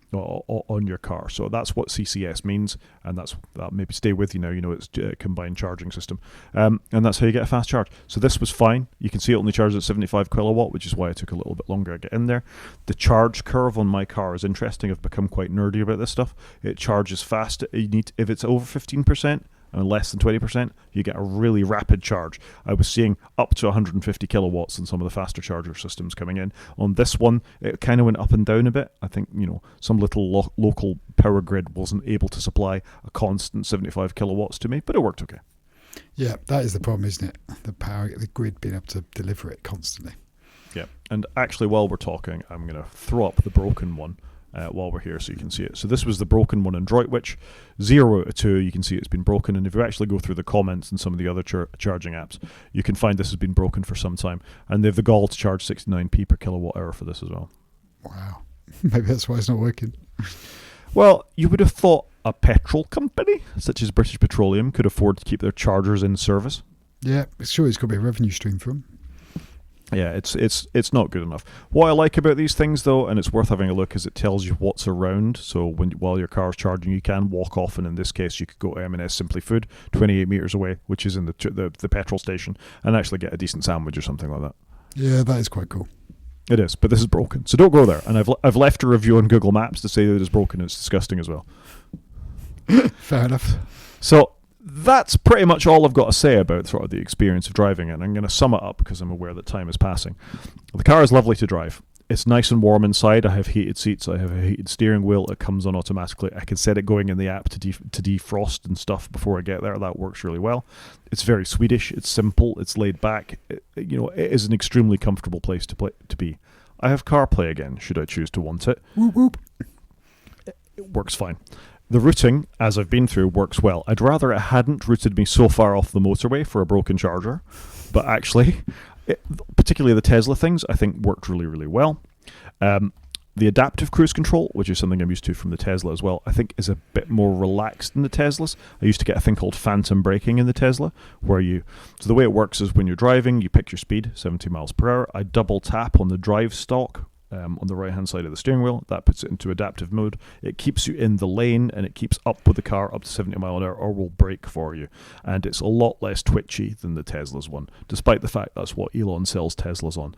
your car. So that's what CCS means, and that maybe stay with you now. You know it's a combined charging system, and that's how you get a fast charge. So this was fine. You can see it only charges at 75 kilowatt, which is why it took a little bit longer to get in there. The charge curve on my car is interesting. I've become quite nerdy about this stuff. It charges fast. If it's over 15%. And less than 20%, you get a really rapid charge. I was seeing up to 150 kilowatts in some of the faster charger systems coming in. On this one, it kind of went up and down a bit. I think, some little local power grid wasn't able to supply a constant 75 kilowatts to me, but it worked okay. Yeah, that is the problem, isn't it? The grid being able to deliver it constantly. Yeah, and actually while we're talking, I'm going to throw up the broken one. While we're here so you can see it. So this was the broken one in Droitwich. 0 out of 2, you can see it's been broken. And if you actually go through the comments and some of the other charging apps, you can find this has been broken for some time. And they have the gall to charge 69p per kilowatt hour for this as well. Wow. Maybe that's why it's not working. Well, you would have thought a petrol company, such as British Petroleum, could afford to keep their chargers in service. Yeah, sure, it's got to be a revenue stream for them. Yeah, it's not good enough. What I like about these things, though, and it's worth having a look, is it tells you what's around. So while your car's charging, you can walk off, and in this case, you could go to M&S Simply Food, 28 meters away, which is in the petrol station, and actually get a decent sandwich or something like that. Yeah, that is quite cool. It is, but this is broken, so don't go there. And I've left a review on Google Maps to say that it's broken. It's disgusting as well. Fair enough. So that's pretty much all I've got to say about sort of the experience of driving it. And I'm going to sum it up because I'm aware that time is passing. The car is lovely to drive. It's nice and warm inside. I have heated seats. I have a heated steering wheel. It comes on automatically. I can set it going in the app to defrost and stuff before I get there. That works really well. It's very Swedish. It's simple. It's laid back. It is an extremely comfortable place to be. I have CarPlay again, should I choose to want it. Whoop, whoop. It works fine. The routing, as I've been through, works well. I'd rather it hadn't routed me so far off the motorway for a broken charger, but actually, particularly the Tesla things, I think worked really, really well. The adaptive cruise control, which is something I'm used to from the Tesla as well, I think is a bit more relaxed than the Teslas. I used to get a thing called phantom braking in the Tesla, so the way it works is when you're driving, you pick your speed, 70 miles per hour. I double tap on the drive stalk on the right-hand side of the steering wheel. That puts it into adaptive mode. It keeps you in the lane, and it keeps up with the car up to 70 mile an hour, or will brake for you. And it's a lot less twitchy than the Tesla's one, despite the fact that's what Elon sells Teslas on.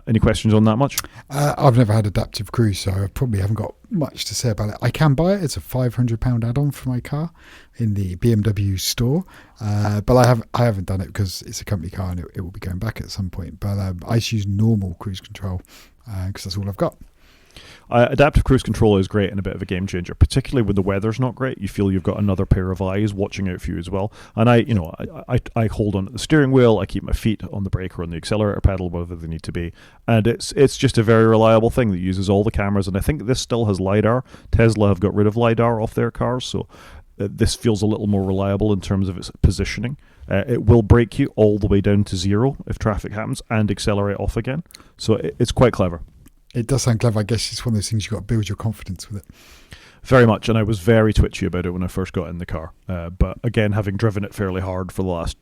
Any questions on that much? I've never had adaptive cruise, so I probably haven't got much to say about it. I can buy it. It's a £500 add-on for my car in the BMW store, but I haven't done it because it's a company car and it will be going back at some point. But I just use normal cruise control because that's all I've got. Adaptive cruise control is great and a bit of a game changer, particularly when the weather's not great. You feel you've got another pair of eyes watching out for you as well. And I hold on to the steering wheel. I keep my feet on the brake or on the accelerator pedal, whatever they need to be. And it's just a very reliable thing that uses all the cameras. And I think this still has LiDAR. Tesla have got rid of LiDAR off their cars, so this feels a little more reliable in terms of its positioning. It will brake you all the way down to 0 if traffic happens and accelerate off again. So it's quite clever. It does sound clever. I guess it's one of those things you've got to build your confidence with it. Very much, and I was very twitchy about it when I first got in the car. But again, having driven it fairly hard for the last,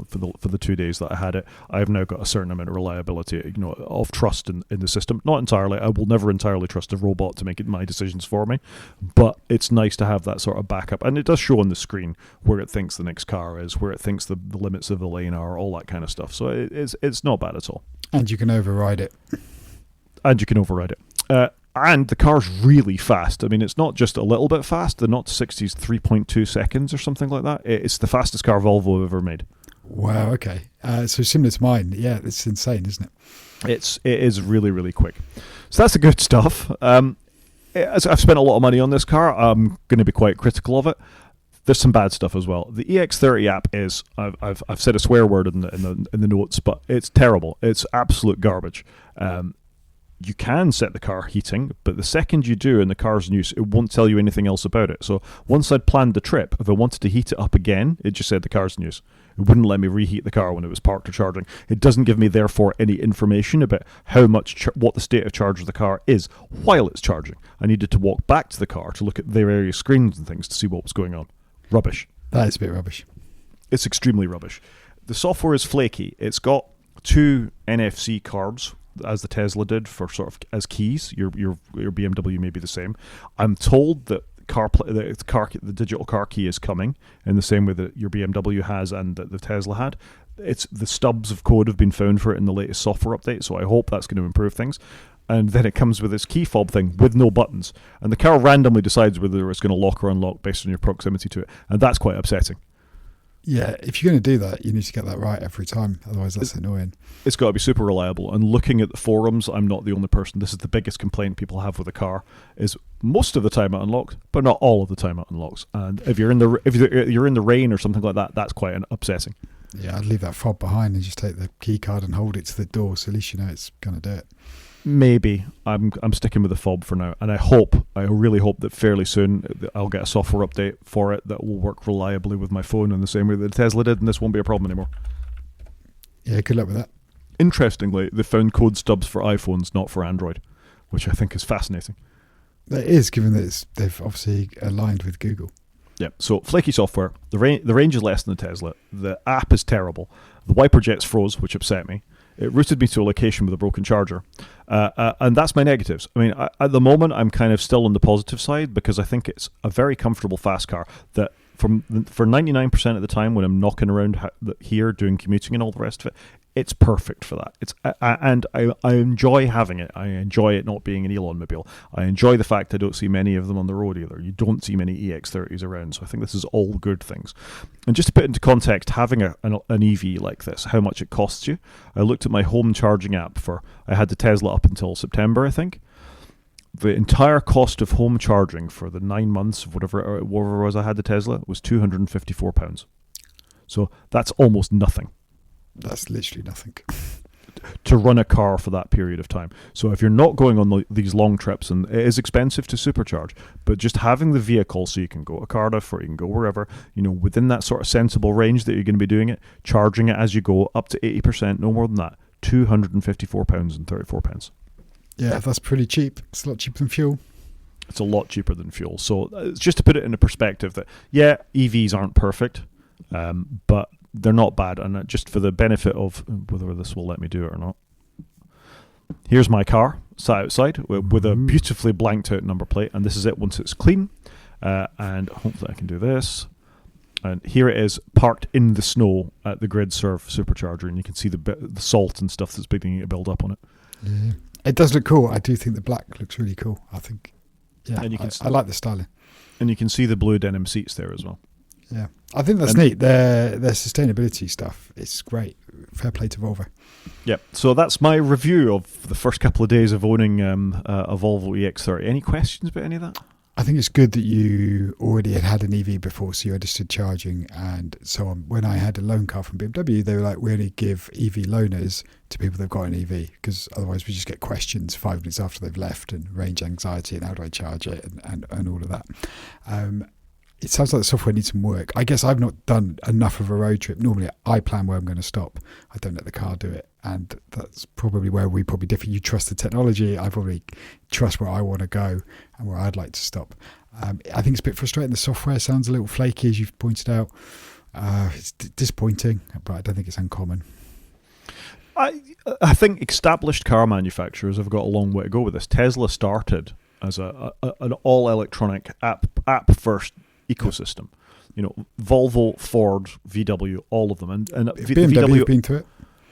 for the 2 days that I had it, I've now got a certain amount of reliability, of trust in the system. Not entirely. I will never entirely trust a robot to make my decisions for me, but it's nice to have that sort of backup. And it does show on the screen where it thinks the next car is, where it thinks the limits of the lane are, all that kind of stuff. So it's not bad at all. And you can override it. And the car's really fast. I mean, it's not just a little bit fast. The 0 to 60 is 3.2 seconds or something like that. It's the fastest car Volvo have ever made. Wow, okay. So similar to mine. Yeah, it's insane, isn't it? It is really, really quick. So that's the good stuff. As I've spent a lot of money on this car, I'm going to be quite critical of it. There's some bad stuff as well. The EX30 app is, I've said a swear word in the notes, but it's terrible. It's absolute garbage. you can set the car heating, but the second you do and the car's in use, it won't tell you anything else about it. So once I'd planned the trip, if I wanted to heat it up again, it just said the car's in use. It wouldn't let me reheat the car when it was parked or charging. It doesn't give me, therefore, any information about how much, what the state of charge of the car is while it's charging. I needed to walk back to the car to look at their various screens and things to see what was going on. Rubbish. That is a bit rubbish. It's extremely rubbish. The software is flaky. It's got 2 NFC cards, as the Tesla did, for sort of as keys. Your BMW may be the same. I'm told that the digital car key is coming in the same way that your BMW has and that the Tesla had. It's the stubs of code have been found for it in the latest software update, so I hope that's going to improve things. And then it comes with this key fob thing with no buttons, and the car randomly decides whether it's going to lock or unlock based on your proximity to it, and that's quite upsetting. Yeah, if you're going to do that, you need to get that right every time. Otherwise, that's annoying. It's got to be super reliable. And looking at the forums, I'm not the only person. This is the biggest complaint people have with a car: is most of the time it unlocks, but not all of the time it unlocks. And if you're in the rain or something like that, that's quite upsetting. Yeah, I'd leave that fob behind and just take the key card and hold it to the door, so at least you know it's going to do it. Maybe I'm sticking with the fob for now, and I really hope that fairly soon I'll get a software update for it that will work reliably with my phone in the same way that Tesla did, and this won't be a problem anymore. Yeah, good luck with that. Interestingly, they found code stubs for iPhones, not for Android, which I think is fascinating. It is, given that they've obviously aligned with Google. Yeah, so flaky software. The range is less than the Tesla. The app is terrible. The wiper jets froze, which upset me. It routed me to a location with a broken charger. And that's my negatives. I mean, at the moment, I'm kind of still on the positive side because I think it's a very comfortable, fast car that for 99% of the time when I'm knocking around here doing commuting and all the rest of it, it's perfect for that. And I enjoy having it. I enjoy it not being an Elon mobile. I enjoy the fact I don't see many of them on the road either. You don't see many EX30s around, so I think this is all good things. And just to put into context, having an EV like this, how much it costs you, I looked at my home charging app I had the Tesla up until September, I think. The entire cost of home charging for the 9 months of whatever it was I had the Tesla was £254. So that's almost nothing. That's literally nothing. To run a car for that period of time. So if you're not going on these long trips, and it is expensive to supercharge, but just having the vehicle so you can go to Cardiff or you can go wherever, within that sort of sensible range that you're going to be doing it, charging it as you go up to 80%, no more than that, £254.34. Yeah, that's pretty cheap. It's a lot cheaper than fuel. It's a lot cheaper than fuel. So it's just to put it into perspective that, yeah, EVs aren't perfect, but they're not bad. And just for the benefit of whether this will let me do it or not, here's my car sat outside with a beautifully blanked out number plate, and this is it once it's clean. And hopefully I can do this. And here it is parked in the snow at the GridServe supercharger, and you can see the salt and stuff that's beginning to build up on it. Yeah. It does look cool. I do think the black looks really cool. I think, yeah, and I like the styling. And you can see the blue denim seats there as well. Yeah, I think that's neat. Their sustainability stuff is great. Fair play to Volvo. Yeah, so that's my review of the first couple of days of owning a Volvo EX30. Any questions about any of that? I think it's good that you already had an EV before, so you understood charging and so on. When I had a loan car from BMW, they were like, we only give EV loaners to people that've got an EV, because otherwise we just get questions 5 minutes after they've left, and range anxiety and how do I charge it and all of that. It sounds like the software needs some work. I guess I've not done enough of a road trip. Normally I plan where I'm going to stop. I don't let the car do it. And that's probably where we probably differ. You trust the technology. I probably trust where I want to go and where I'd like to stop. I think it's a bit frustrating. The software sounds a little flaky, as you've pointed out. It's disappointing, but I don't think it's uncommon. I think established car manufacturers have got a long way to go with this. Tesla started as an all-electronic app-first ecosystem. Volvo, Ford, VW, all of them, and BMW have been through it.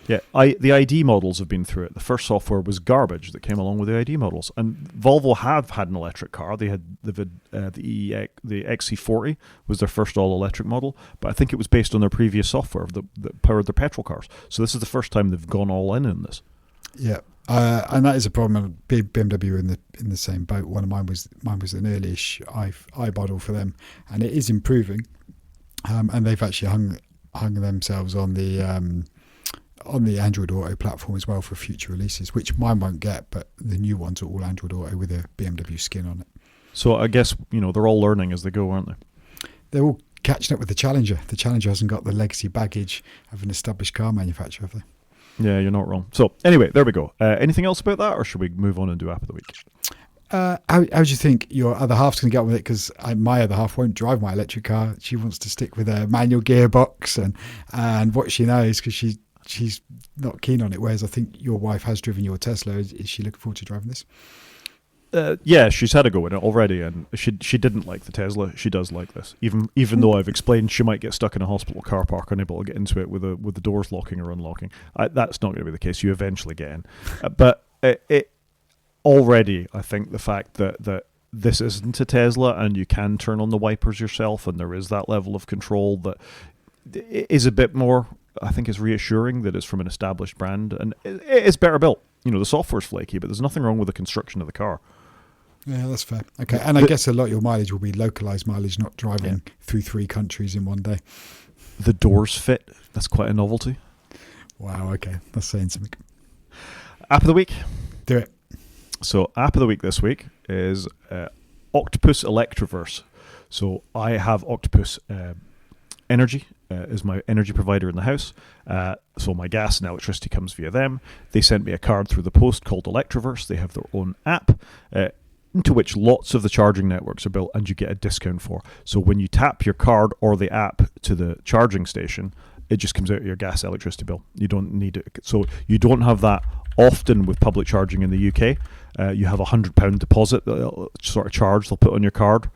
Yeah, the ID models have been through it. The first software was garbage that came along with the ID models, and Volvo have had an electric car. They had the XC40 was their first all-electric model, but I think it was based on their previous software that powered their petrol cars. So this is the first time they've gone all in this. Yeah. And that is a problem. BMW in the same boat. One of mine was an early-ish i model for them, and it is improving. And they've actually hung themselves on the on the Android Auto platform as well for future releases, which mine won't get, but the new ones are all Android Auto with a BMW skin on it. So I guess, they're all learning as they go, aren't they? They're all catching up with the Challenger. The Challenger hasn't got the legacy baggage of an established car manufacturer, have they? Yeah, you're not wrong. So anyway, there we go. Anything else about that, or should we move on and do App of the Week? How do you think your other half's going to get on with it? Because my other half won't drive my electric car. She wants to stick with a manual gearbox and what she knows, because she's not keen on it. Whereas I think your wife has driven your Tesla. Is she looking forward to driving this? Yeah, she's had a go at it already, and she didn't like the Tesla. She does like this, even though I've explained she might get stuck in a hospital car park, unable to get into it with the doors locking or unlocking. That's not going to be the case. You eventually get in, but it already, I think the fact that this isn't a Tesla and you can turn on the wipers yourself, and there is that level of control that is a bit more. I think is reassuring that it's from an established brand and it's better built. The software's flaky, but there's nothing wrong with the construction of the car. Yeah, that's fair. Okay, and I guess a lot of your mileage will be localized mileage, not driving through 3 countries in one day. The doors fit. That's quite a novelty. Wow, okay. That's saying something. App of the Week. Do it. So App of the Week this week is Octopus Electroverse. So I have Octopus Energy is my energy provider in the house. So my gas and electricity comes via them. They sent me a card through the post called Electroverse. They have their own app into which lots of the charging networks are built, and you get a discount for. So when you tap your card or the app to the charging station, it just comes out of your gas electricity bill. You don't need it. So you don't have that often with public charging in the UK. You have £100 deposit sort of charge they'll put on your card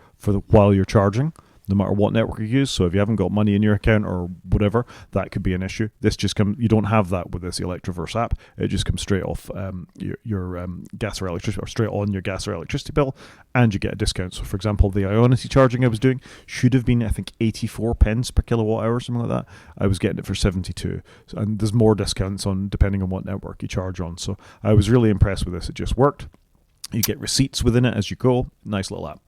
while you're charging, no matter what network you use. So if you haven't got money in your account or whatever, that could be an issue. You don't have that with this Electroverse app. It just comes straight off your gas or electricity, or straight on your gas or electricity bill, and you get a discount. So for example, the Ionity charging I was doing should have been, I think, 84 pence per kilowatt hour, something like that. I was getting it for 72. And there's more discounts depending on what network you charge on. So I was really impressed with this. It just worked. You get receipts within it as you go. Nice little app.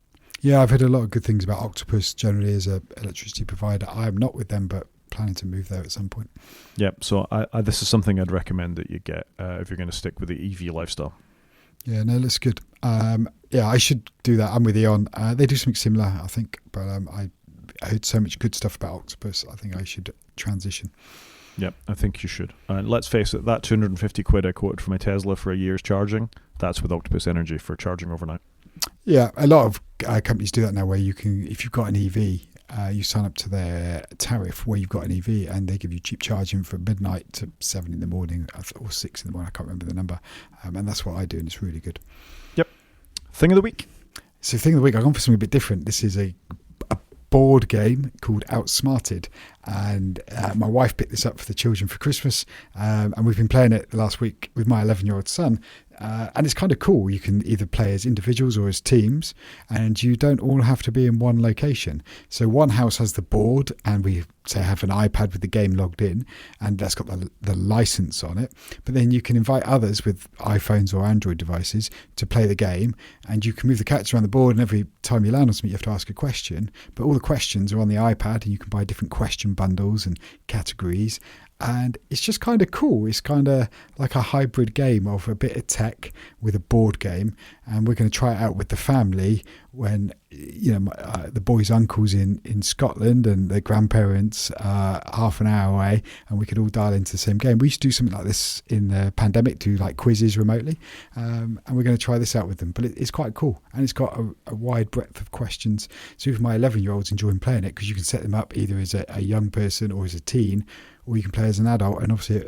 Yeah, I've heard a lot of good things about Octopus generally as an electricity provider. I am not with them, but planning to move there at some point. Yeah, so this is something I'd recommend that you get if you're going to stick with the EV lifestyle. Yeah, no, that's good. Yeah, I should do that. I'm with Eon. They do something similar, I think, but I heard so much good stuff about Octopus. I think I should transition. Yeah, I think you should. And let's face it, that 250 quid I quoted for my Tesla for a year's charging, that's with Octopus Energy for charging overnight. Yeah, a lot of companies do that now, where you can, if you've got an EV, you sign up to their tariff where you've got an EV, and they give you cheap charging from midnight to 7 in the morning or 6 in the morning. I can't remember the number. And that's what I do, and it's really good. Yep. Thing of the week. So thing of the week, I've gone for something a bit different. This is a board game called Outsmarted, and my wife picked this up for the children for Christmas, and we've been playing it the last week with my 11-year-old son, and it's kind of cool. You can either play as individuals or as teams, and you don't all have to be in one location. So one house has the board, and we say have an iPad with the game logged in, and that's got the license on it, but then you can invite others with iPhones or Android devices to play the game, and you can move the characters around the board, and every time you land on something you have to ask a question, but all the questions are on the iPad, and you can buy different question bundles and categories, and it's just kind of cool. It's kind of like a hybrid game of a bit of tech with a board game, and we're going to try it out with the family when the boys' uncles in Scotland and their grandparents half an hour away, and we could all dial into the same game. We used to do something like this in the pandemic, do like quizzes remotely, and we're going to try this out with them. But it's quite cool, and it's got a wide breadth of questions. So even my 11-year-olds enjoying playing it, because you can set them up either as a young person or as a teen, or you can play as an adult, and obviously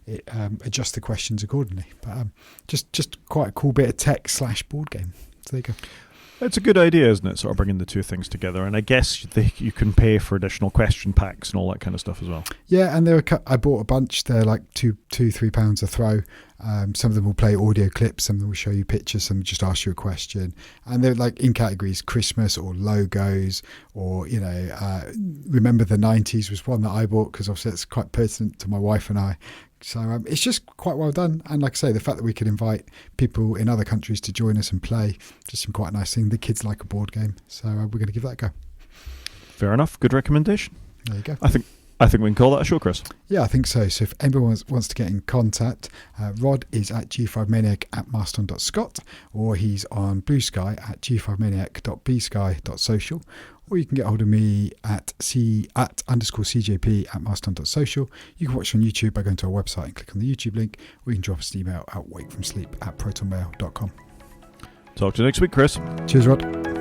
it adjusts the questions accordingly. But just quite a cool bit of tech / board game. So there you go. It's a good idea, isn't it? Sort of bringing the two things together, and I guess you can pay for additional question packs and all that kind of stuff as well. Yeah, and I bought a bunch. They're like £2-3 a throw. Some of them will play audio clips, some of them will show you pictures, some just ask you a question, and they're like in categories: Christmas or logos, or remember the 90s was one that I bought because obviously it's quite pertinent to my wife and I. So it's just quite well done, and like I say, the fact that we could invite people in other countries to join us and play just seemed quite a nice thing. The kids like a board game, so we're going to give that a go. Fair enough. Good recommendation. There you go. I think I think we can call that a show, Chris. Yeah, I think so. So if anyone wants to get in contact, Rod is at g5maniac@mastodon.scot, or he's on Blue Sky at g5maniac.bsky.social, or you can get hold of me at @_CJP@mastodon.social. You can watch on YouTube by going to our website and click on the YouTube link, or you can drop us an email at wakefromsleep@protonmail.com. Talk to you next week, Chris. Cheers, Rod.